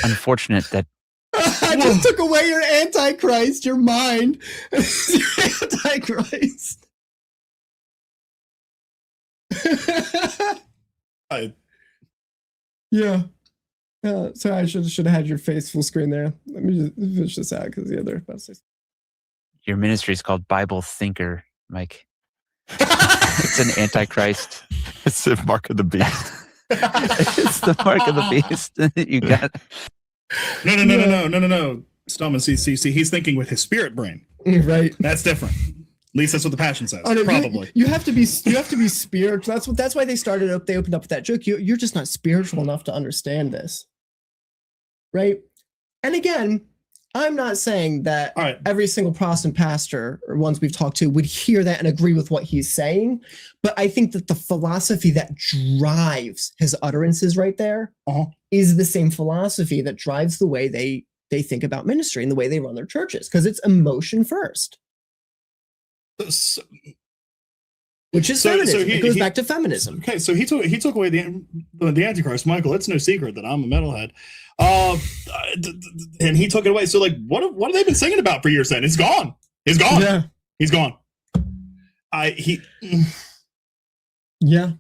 unfortunate that I just took away your Antichrist, your mind. Your Antichrist. Yeah. So I should have had your face full screen there. Let me just finish this out because the other. Your ministry is called Bible Thinker, Mike. It's an antichrist. It's the mark of the beast. It's the mark of the beast. You got. No. Stallman, see, he's thinking with his spirit brain. Right. That's different. At least that's what the Passion says. Oh, no, probably. You have to be spiritual. That's why they opened up with that joke. You're just not spiritual enough to understand this. Right? And again, I'm not saying that every single Protestant pastor or ones we've talked to would hear that and agree with what he's saying. But I think that the philosophy that drives his utterances right there is the same philosophy that drives the way they think about ministry and the way they run their churches, because it's emotion first. Which is feminism. It goes back to feminism. Okay, so he took away the Antichrist. Michael, it's no secret that I'm a metalhead. And he took it away. So like, what have they been singing about for years then? It's gone. He's gone. Yeah. He's gone. Yeah.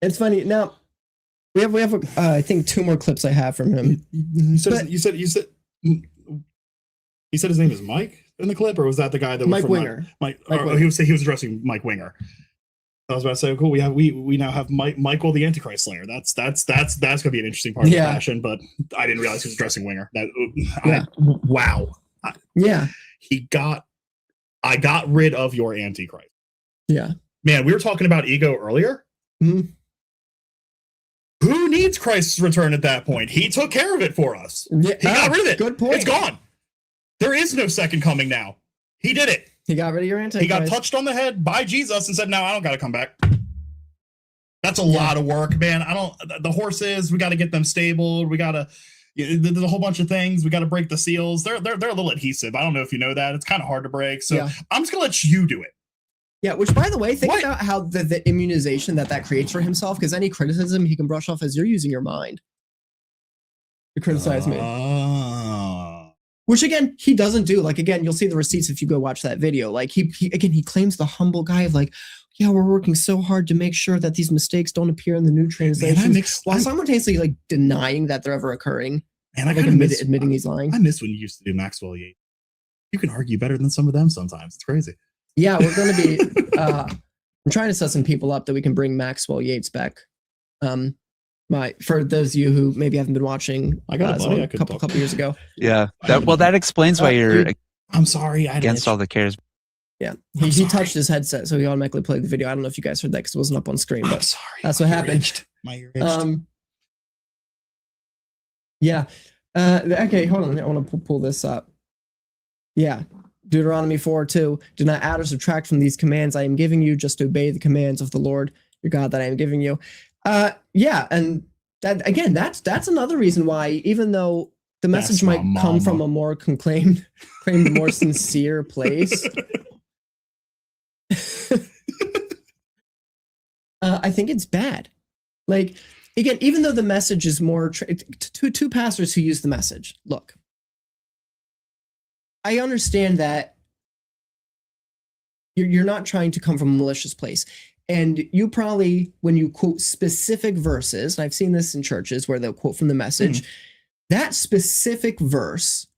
It's funny. Now we have I think 2 more clips I have from him. You said his name is Mike in the clip, or was that the guy that was Mike from Winger? Mike Winger. He was addressing Mike Winger. I was about to say, cool. We now have Michael the Antichrist Slayer. That's gonna be an interesting part of the Passion, but I didn't realize he was addressing Winger. Wow. I got rid of your Antichrist. Yeah. Man, we were talking about ego earlier. Mm-hmm. Who needs Christ's return at that point? He took care of it for us. Yeah. He got rid of it. Good point. It's gone. There is no second coming now. He did it. He got rid of your Antichrist. He got touched on the head by Jesus and said, "No, I don't got to come back." That's a lot of work, man. The horses, we got to get them stabled. We got to, there's a whole bunch of things. We got to break the seals. They're a little adhesive. I don't know if you know that. It's kind of hard to break. So I'm just gonna let you do it. Yeah, which, by the way, think about how the immunization that creates for himself, because any criticism he can brush off as you're using your mind to criticize me. Which, again, he doesn't do. Like, again, you'll see the receipts if you go watch that video. Like, he claims the humble guy of, like, yeah, we're working so hard to make sure that these mistakes don't appear in the new translations, while simultaneously, like, denying that they're ever occurring. And I like, admitting he's lying. I miss when you used to do Maxwell Yates. You can argue better than some of them sometimes. It's crazy. Yeah, we're going to be I'm trying to set some people up that we can bring Maxwell Yates back. For those of you who maybe haven't been watching, I got a couple years ago. Yeah, that explains why you're. I'm sorry, against all the cares. Yeah, he touched his headset, so he automatically played the video. I don't know if you guys heard that because it wasn't up on screen, but sorry, that's what happened. My ear itched. Yeah. Okay, hold on. I want to pull this up. Yeah. Deuteronomy 4:2. Do not add or subtract from these commands I am giving you, just obey the commands of the Lord your God that I am giving you. Yeah, and that again, that's another reason why, even though the message might come from a more claimed more sincere place, I think it's bad. Like, again, even though the message is more two pastors who use the message. Look, I understand that you're not trying to come from a malicious place. And you probably, when you quote specific verses, and I've seen this in churches where they'll quote from the message, that specific verse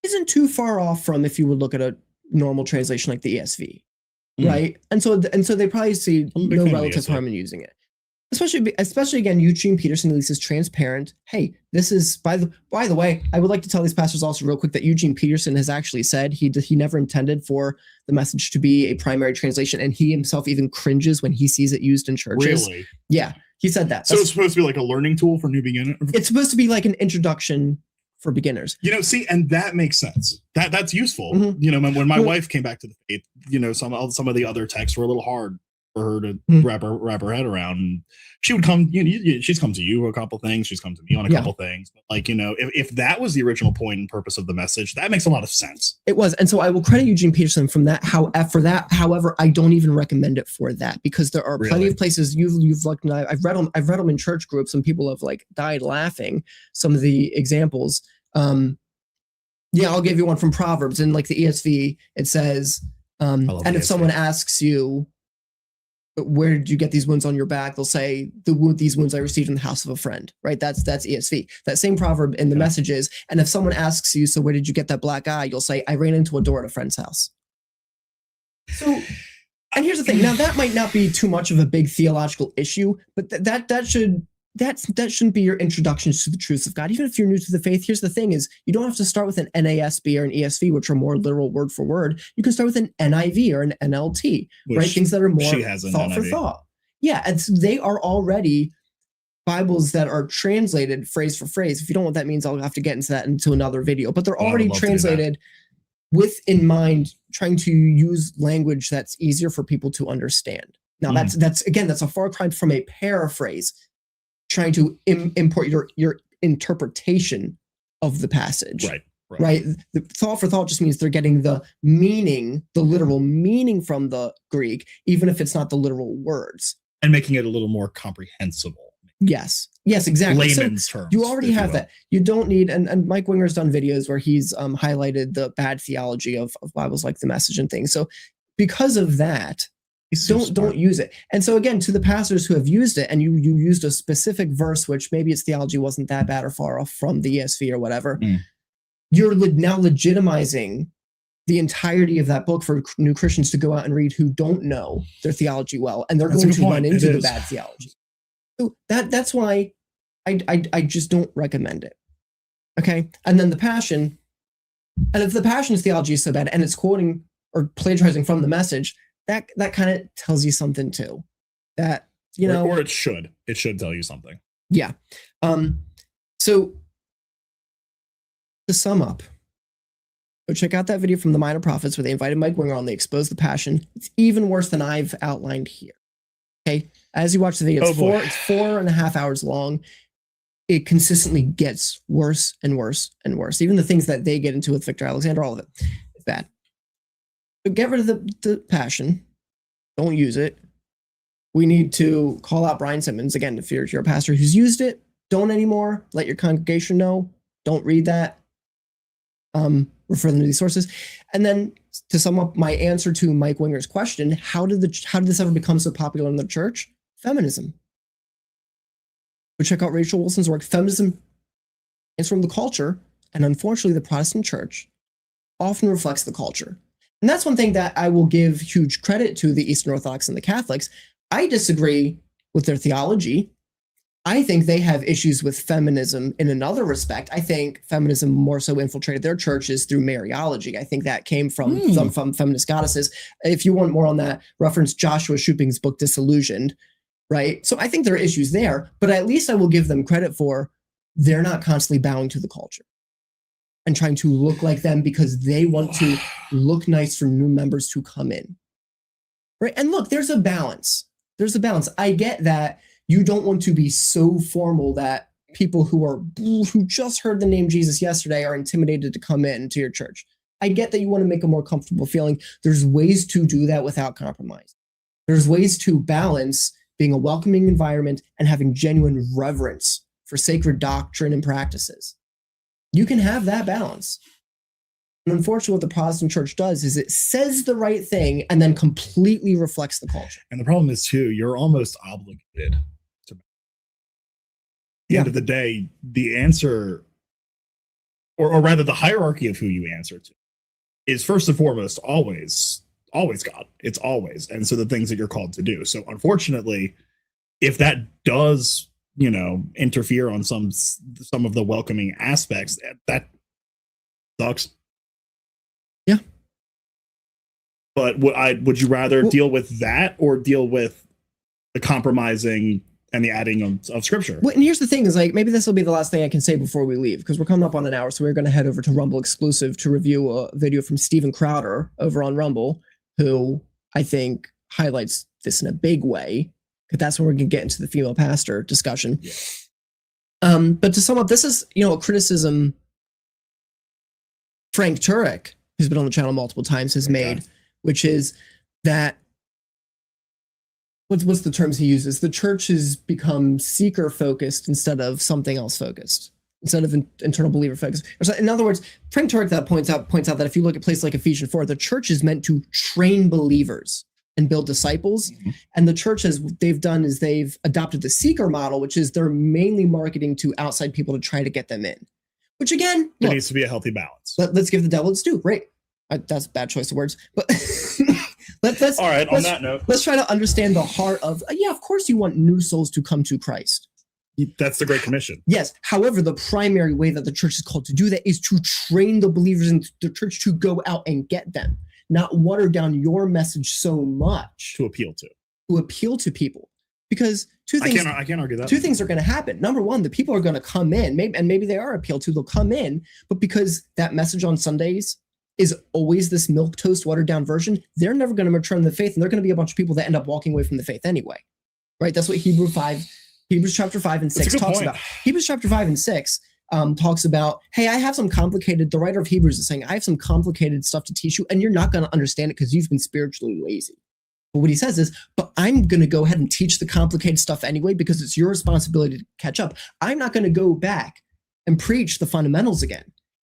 isn't too far off from if you would look at a normal translation like the ESV, right? And so they probably see no relative harm in using it. Especially again, Eugene Peterson at least is transparent. Hey, this is by the way, I would like to tell these pastors also real quick that Eugene Peterson has actually said he never intended for the message to be a primary translation, and he himself even cringes when he sees it used in churches. Really? Yeah, he said that. So it's supposed to be like a learning tool for new beginners. It's supposed to be like an introduction for beginners. See, and that makes sense. That's useful. When my wife came back to the faith, some of the other texts were a little hard for her to wrap her head around. And she would come, she's come to you a couple things, she's come to me on a couple things. But like, if that was the original point and purpose of the message, that makes a lot of sense. It was. And so I will credit Eugene Peterson from that. However, I don't even recommend it for that, because there are plenty of places you've looked, and I've read them in church groups, and people have like died laughing. Some of the examples. I'll give you one from Proverbs in like the ESV. It says, and if someone asks you, where did you get these wounds on your back? They'll say these wounds I received in the house of a friend, right? That's ESV. That same proverb in the messages. And if someone asks you, so where did you get that black eye? You'll say, I ran into a door at a friend's house. So, and here's the thing. Now that might not be too much of a big theological issue, but that shouldn't be your introductions to the truths of God. Even if you're new to the faith, here's the thing is you don't have to start with an NASB or an ESV, which are more literal word for word. You can start with an NIV or an NLT, right? Things that are more thought for thought. Yeah, and so they are already Bibles that are translated phrase for phrase. If you don't know what that means, I'll have to get into that into another video. But they're already translated with in mind trying to use language that's easier for people to understand. Now that's a far cry from a paraphrase, trying to import your interpretation of the passage. Right. The thought for thought just means they're getting the meaning, the literal meaning from the Greek, even if it's not the literal words. And making it a little more comprehensible. Yes, exactly. Layman's terms. You already have that. You don't need, and Mike Winger's done videos where he's highlighted the bad theology of Bibles like The Message and things. So because of that, don't use it. And so again, to the pastors who have used it, and you used a specific verse, which maybe its theology wasn't that bad or far off from the ESV or whatever, you're now legitimizing the entirety of that book for new Christians to go out and read who don't know their theology well, and they're going to run into the bad theology. So that's why I just don't recommend it. Okay, and then the Passion, and if the Passion's theology is so bad, and it's quoting or plagiarizing from the Message, that kind of tells you something too. That or it should tell you something. Yeah. So to sum up, go check out that video from the Minor Prophets where they invited Mike Winger on. They exposed the Passion. It's even worse than I've outlined here. Okay, as you watch the video, it's 4.5 hours long. It consistently gets worse and worse and worse. Even the things that they get into with Victor Alexander, all of it, it's bad. But get rid of the Passion. Don't use it. We need to call out Brian Simmons again. If you're a pastor who's used it, don't anymore. Let your congregation know. Don't read that. Refer them to these sources. And then to sum up my answer to Mike Winger's question, how did this ever become so popular in the church? Feminism. Go check out Rachel Wilson's work. Feminism is from the culture, and unfortunately, the Protestant church often reflects the culture. And that's one thing that I will give huge credit to the Eastern Orthodox and the Catholics. I disagree with their theology. I think they have issues with feminism in another respect. I think feminism more so infiltrated their churches through Mariology. I think that came from feminist goddesses. If you want more on that, reference Joshua Shuping's book, Disillusioned, right? So I think there are issues there, but at least I will give them credit for they're not constantly bowing to the culture and trying to look like them because they want to look nice for new members to come in, right? And look, there's a balance. I get that. You don't want to be so formal that people who just heard the name Jesus yesterday are intimidated to come into your church. I get that you want to make a more comfortable feeling. There's ways to do that without compromise. There's ways to balance being a welcoming environment and having genuine reverence for sacred doctrine and practices. You can have that balance. And unfortunately, what the Protestant church does is it says the right thing and then completely reflects the culture. And the problem is, too, you're almost obligated to. At the end of the day, the answer, or rather the hierarchy of who you answer to, is first and foremost always God. It's always. And so the things that you're called to do. So unfortunately, if that does, interfere on some of the welcoming aspects, that sucks. Yeah. But would you rather deal with that or deal with the compromising and the adding of scripture? Well, and here's the thing is maybe this will be the last thing I can say before we leave, because we're coming up on an hour. So we're going to head over to Rumble exclusive to review a video from Steven Crowder over on Rumble, who I think highlights this in a big way, because that's when we're going to get into the female pastor discussion. Yeah. But to sum up, this is, a criticism Frank Turek, who's been on the channel multiple times, has made, which is that what's the terms he uses? The church has become seeker focused instead of something else focused, instead of internal believer focused. In other words, Frank Turek that points out that if you look at places like Ephesians 4, the church is meant to train believers and build disciples. And the church they've done is they've adopted the seeker model, which is they're mainly marketing to outside people to try to get them in. Which again, There needs to be a healthy balance. let's give the devil its due. Right. That's a bad choice of words. But let's all right, on that note, let's try to understand the heart of, yeah, of course you want new souls to come to Christ. That's the Great Commission. Yes. However, the primary way that the church is called to do that is to train the believers in the church to go out and get them, not water down your message so much to appeal to people. Because two things, I can't argue that. Two things are going to happen. Number one, the people are going to come in, maybe they are appealed to, they'll come in, but because that message on Sundays is always this milquetoast, watered down version, they're never going to mature in the faith, and they're going to be a bunch of people that end up walking away from the faith anyway. Right? That's what Hebrews chapter 5 and 6 talks about. Hebrews chapter 5 and 6 talks about, hey, the writer of Hebrews is saying, I have some complicated stuff to teach you, and you're not going to understand it because you've been spiritually lazy. But what he says is, but I'm going to go ahead and teach the complicated stuff anyway because it's your responsibility to catch up. I'm not going to go back and preach the fundamentals again.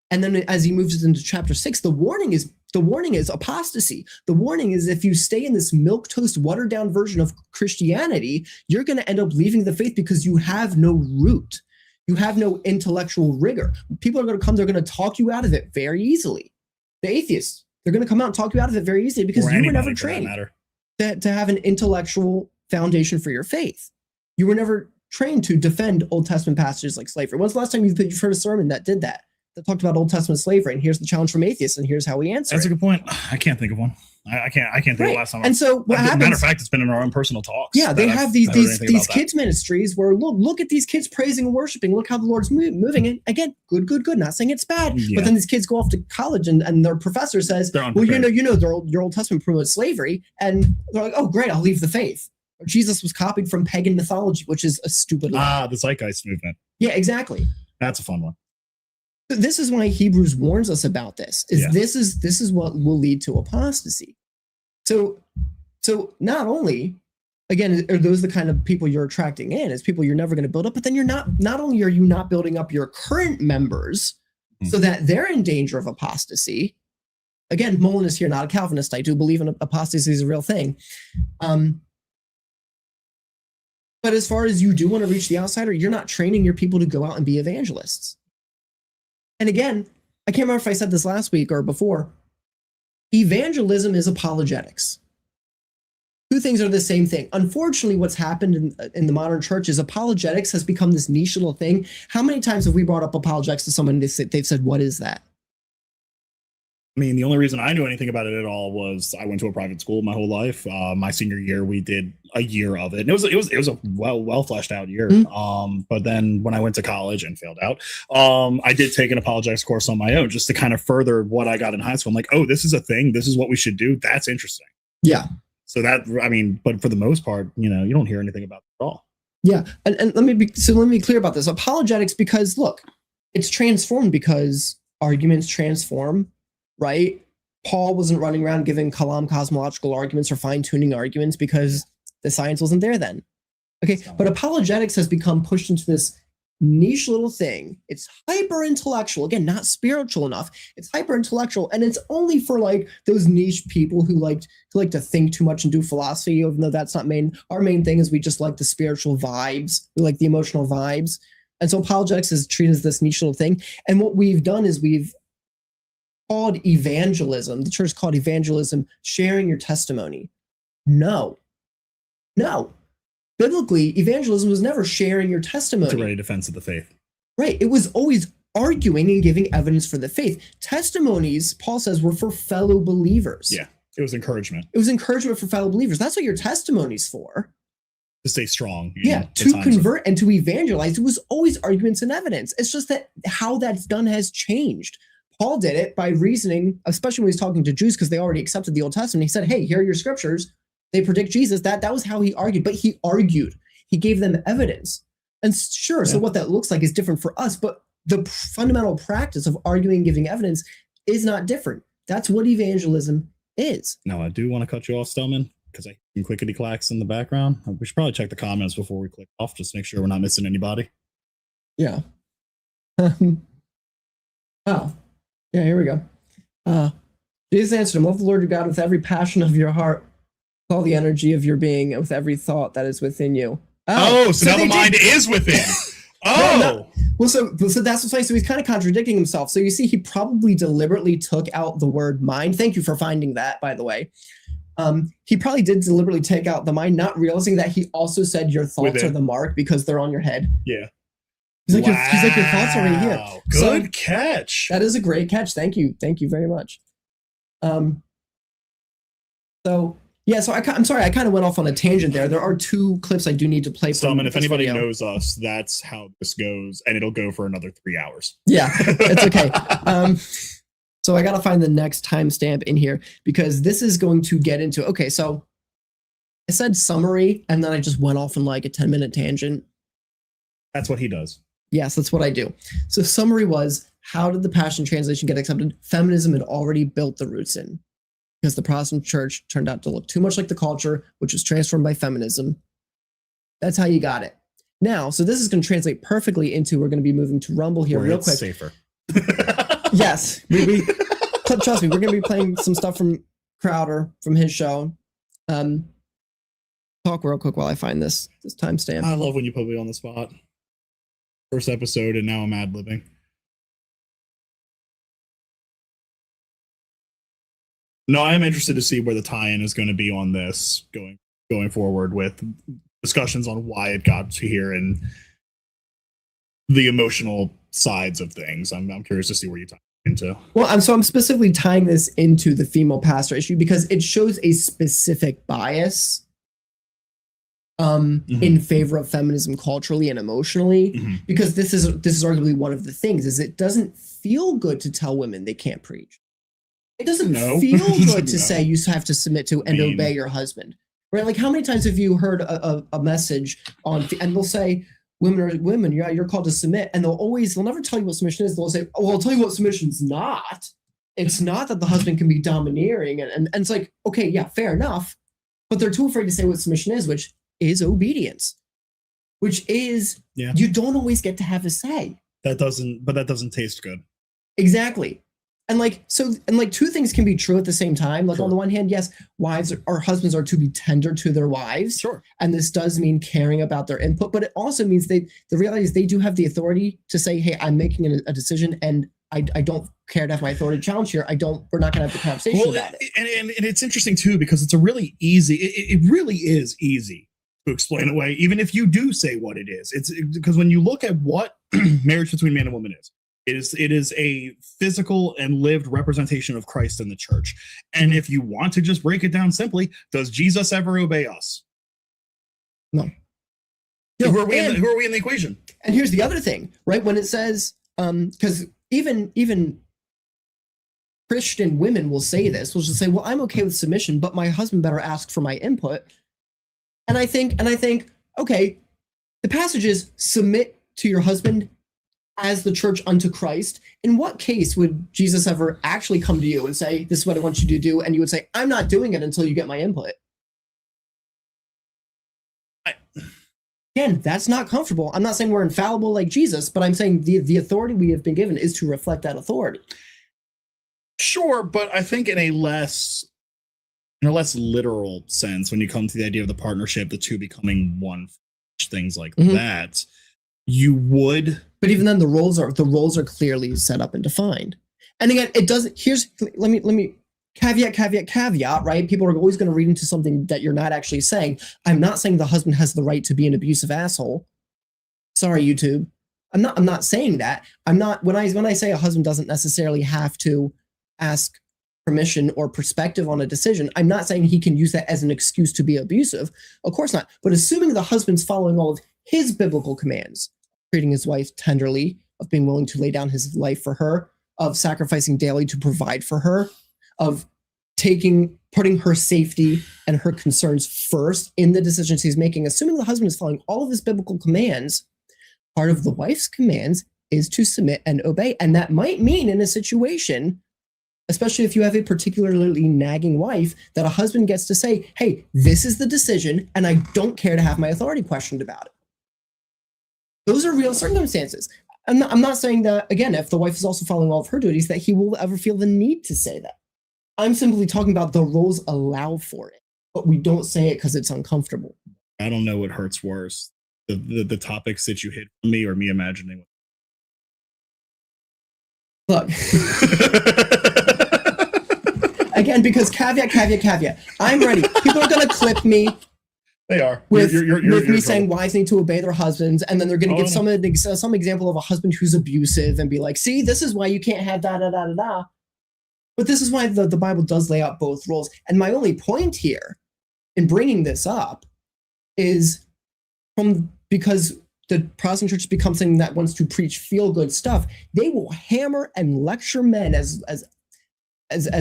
And then as he moves into chapter 6, the warning is apostasy. The warning is if you stay in this milquetoast, watered down version of Christianity, you're going to end up leaving the faith because you have no root. You have no intellectual rigor. People are going to come, they're going to talk you out of it very easily. The atheists, they're going to come out and talk you out of it very easily because you were never trained to have an intellectual foundation for your faith. You were never trained to defend Old Testament passages like slavery. When's the last time you've heard a sermon that did that talked about Old Testament slavery? And here's the challenge from atheists, and here's how we answer. That's a good point. I can't think of one. I can't think of the last time. And so what happens? Matter of fact, it's been in our own personal talks. Yeah, they have these kids ministries where look at these kids praising and worshiping. Look how the Lord's moving. And again, good. Not saying it's bad, but then these kids go off to college and their professor says, well, your Old Testament promotes slavery, and they're like, oh, great, I'll leave the faith. Or Jesus was copied from pagan mythology, which is a stupid lie. The zeitgeist movement. Yeah, exactly. That's a fun one. This is why Hebrews warns us about this. This is what will lead to apostasy. So not only, again, are those the kind of people you're attracting in, as people you're never going to build up, but then you're not only are you not building up your current members so that they're in danger of apostasy. Again, Mullen is here, not a Calvinist. I do believe in apostasy is a real thing. But as far as you do want to reach the outsider, you're not training your people to go out and be evangelists. And again, I can't remember if I said this last week or before. Evangelism is apologetics. Two things are the same thing. Unfortunately, what's happened in the modern church is apologetics has become this niche little thing. How many times have we brought up apologetics to someone and they've said, what is that? I mean, the only reason I knew anything about it at all was I went to a private school my whole life. My senior year, we did a year of it. And it was a well fleshed out year. But then when I went to college and failed out, I did take an apologetics course on my own just to kind of further what I got in high school. I'm like, oh, this is a thing. This is what we should do. That's interesting. Yeah. So but for the most part, you don't hear anything about it at all. Yeah. And let me be clear about this. Apologetics, because look, it's transformed because arguments transform. Right? Paul wasn't running around giving cosmological arguments or fine-tuning arguments because the science wasn't there then. Okay, but apologetics has become pushed into this niche little thing. It's hyper-intellectual. Again, not spiritual enough. It's hyper-intellectual, and it's only for like those niche people who like to think too much and do philosophy, even though that's not our main thing is we just like the spiritual vibes. We like the emotional vibes. And so apologetics is treated as this niche little thing. And what we've done is we've called evangelism, the church called evangelism, sharing your testimony. No. Biblically, evangelism was never sharing your testimony. It's a ready defense of the faith. Right. It was always arguing and giving evidence for the faith. Testimonies, Paul says, were for fellow believers. Yeah. It was encouragement. It was encouragement for fellow believers. That's what your testimony's for. To stay strong. Yeah. To convert and to evangelize. It was always arguments and evidence. It's just that how that's done has changed. Paul did it by reasoning, especially when he's talking to Jews because they already accepted the Old Testament. He said, hey, here are your scriptures. They predict Jesus. That was how he argued. But he argued. He gave them evidence. And sure, so what that looks like is different for us. But the fundamental practice of arguing and giving evidence is not different. That's what evangelism is. Now, I do want to cut you off, Stelman, because I hear clickety clacks in the background. We should probably check the comments before we click off, just to make sure we're not missing anybody. Yeah. Oh. Yeah, here we go. Jesus answered him, love the Lord your God with every passion of your heart, All the energy of your being with every thought that is within you. So now the mind is within. Well, so that's what's funny. So he's kind of contradicting himself. So you see, he probably deliberately took out the word mind. Thank you for finding that, by the way. He probably did deliberately take out the mind, not realizing that he also said your thoughts are the mark because they're on your head. Yeah. He's like, your thoughts are right here. Good catch. That is a great catch. Thank you. Thank you very much. So I'm sorry, I kind of went off on a tangent there. There are 2 clips I do need to play. Stillman, if anybody knows us, that's how this goes, and it'll go for another 3 hours. Yeah, it's okay. So I got to find the next timestamp in here because this is going to get into, okay, so I said summary, and then I just went off on like a 10-minute tangent. That's what he does. Yes, that's what I do. So summary was, how did the Passion Translation get accepted? Feminism had already built the roots in, because the Protestant church turned out to look too much like the culture, which was transformed by feminism. That's how you got it. Now, so this is going to translate perfectly into, we're going to be moving to Rumble here real quick. Safer. Yes. Trust me, we're going to be playing some stuff from Crowder, from his show. Talk real quick while I find this timestamp. I love when you put me on the spot. First episode, and now I'm ad-libbing. No, I am interested to see where the tie-in is going to be on this going forward with discussions on why it got to here and the emotional sides of things. I'm curious to see where you tie into. Well, I'm specifically tying this into the female pastor issue because it shows a specific bias in favor of feminism culturally and emotionally, because this is arguably one of the things is it doesn't feel good to tell women they can't preach. It doesn't feel good to say you have to submit to and obey your husband, right? Like, how many times have you heard a message on, and they'll say, women, you're called to submit, and they'll never tell you what submission is. They'll say, oh, I'll tell you what submission's not. It's not that the husband can be domineering, and it's like, okay, yeah, fair enough, but they're too afraid to say what submission is, which is obedience, which is you don't always get to have a say. That doesn't taste good. Exactly. And like 2 things can be true at the same time. Like, on the one hand, yes, wives or husbands are to be tender to their wives. Sure. And this does mean caring about their input, but it also means the reality is they do have the authority to say, hey, I'm making a decision and I don't care to have my authority challenged here. We're not going to have the conversation about it. And it's interesting too, because it's a really easy, it really is easy to explain away, even if you do say what it is. It's because when you look at what marriage between man and woman is, it is a physical and lived representation of Christ in the church. And if you want to just break it down simply, does Jesus ever obey us? No. Who are we in the equation? And here's the other thing, right? When it says, because even Christian women will say this, will just say, well, I'm okay with submission, but my husband better ask for my input. And I think, okay, the passage is submit to your husband as the church unto Christ. In what case would Jesus ever actually come to you and say, this is what I want you to do? And you would say, I'm not doing it until you get my input. Again, that's not comfortable. I'm not saying we're infallible like Jesus, but I'm saying the authority we have been given is to reflect that authority. Sure, but I think in a less literal sense, when you come to the idea of the partnership, the two becoming one, things like that, you would. But even then, the roles are clearly set up and defined. And again, it doesn't. Let me caveat, right? People are always going to read into something that you're not actually saying. I'm not saying the husband has the right to be an abusive asshole. Sorry, YouTube. I'm not saying that. I'm not, when I say a husband doesn't necessarily have to ask permission or perspective on a decision, I'm not saying he can use that as an excuse to be abusive. Of course not. But assuming the husband's following all of his biblical commands, treating his wife tenderly, of being willing to lay down his life for her, of sacrificing daily to provide for her, of putting her safety and her concerns first in the decisions he's making, assuming the husband is following all of his biblical commands, part of the wife's commands is to submit and obey. And that might mean in a situation, especially if you have a particularly nagging wife, that a husband gets to say, hey, this is the decision, and I don't care to have my authority questioned about it. Those are real circumstances. I'm not saying that, again, if the wife is also following all of her duties, that he will ever feel the need to say that. I'm simply talking about the roles allow for it. but we don't say it because it's uncomfortable. I don't know what hurts worse. The topics that you hit from me or me imagining. Look. Again, because caveat. I'm ready. People are going to clip me. They are. With You're me saying wives need to obey their husbands, and then they're going to give some example of a husband who's abusive and be like, see, this is why you can't have da-da-da-da-da. But this is why the Bible does lay out both roles. And my only point here in bringing this up is because the Protestant church becomes something that wants to preach feel-good stuff, they will hammer and lecture men as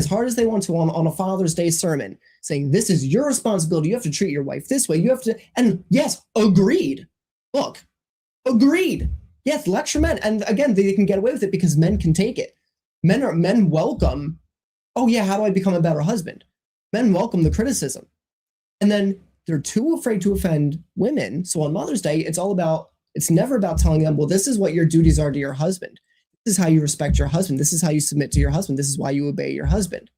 hard as they want to on a Father's Day sermon, saying, this is your responsibility. You have to treat your wife this way. You have to, and yes, agreed. Look, agreed. Yes, lecture men. And again, they can get away with it because men can take it. Men welcome, oh yeah, how do I become a better husband? Men welcome the criticism. And then they're too afraid to offend women. So on Mother's Day, it's never about telling them, well, this is what your duties are to your husband. This is how you respect your husband. This is how you submit to your husband. This is why you obey your husband.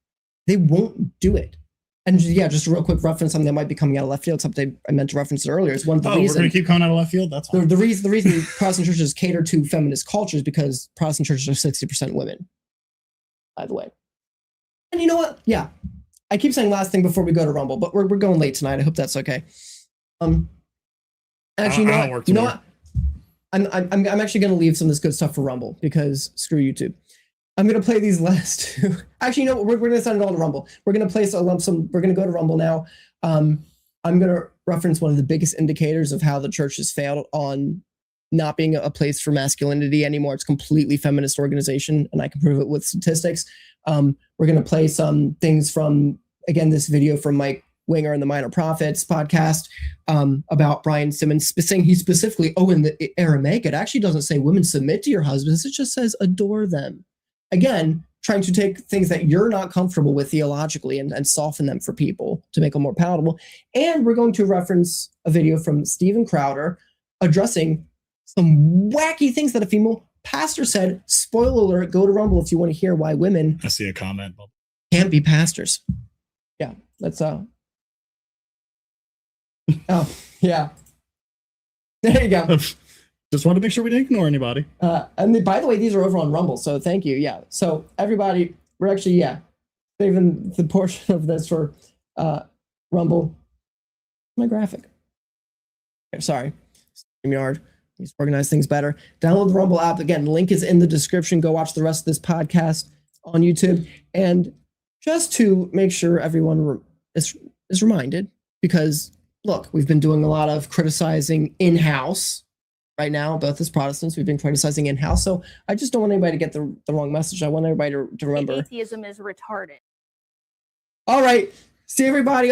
They won't do it. And yeah, just a real quick reference, something that might be coming out of left field, something I meant to reference it earlier, is one of the reasons. We're going to keep coming out of left field? That's fine. The reason Protestant churches cater to feminist culture is because Protestant churches are 60% women, by the way. And you know what? Yeah. I keep saying last thing before we go to Rumble, but we're going late tonight. I hope that's okay. Actually, you know what? I'm actually going to leave some of this good stuff for Rumble because screw YouTube. I'm going to play these last two. Actually, you know what? We're going to send it all to Rumble. We're going to place a lump sum. We're going to go to Rumble now. I'm going to reference one of the biggest indicators of how the church has failed on not being a place for masculinity anymore. It's completely feminist organization, and I can prove it with statistics. We're going to play some things from, again, this video from Mike Winger and the Minor Prophets podcast about Brian Simmons, saying he specifically, in the Aramaic, it actually doesn't say women submit to your husbands. It just says adore them. Again, trying to take things that you're not comfortable with theologically and soften them for people to make them more palatable. And we're going to reference a video from Stephen Crowder addressing some wacky things that a female pastor said. Spoiler alert, go to Rumble if you want to hear why women I see a comment can't be pastors. Yeah, let's oh yeah. There you go. Just want to make sure we didn't ignore anybody. And by the way, these are over on Rumble, so thank you. Yeah. So everybody, we're actually saving the portion of this for Rumble. My graphic. Okay, sorry. StreamYard. Needs to organize things better. Download the Rumble app. Again, link is in the description. Go watch the rest of this podcast on YouTube. And just to make sure everyone is reminded, because look, we've been doing a lot of criticizing in-house right now, both as Protestants. We've been criticizing in-house. So I just don't want anybody to get the wrong message. I want everybody to remember. Atheism is retarded. All right. See everybody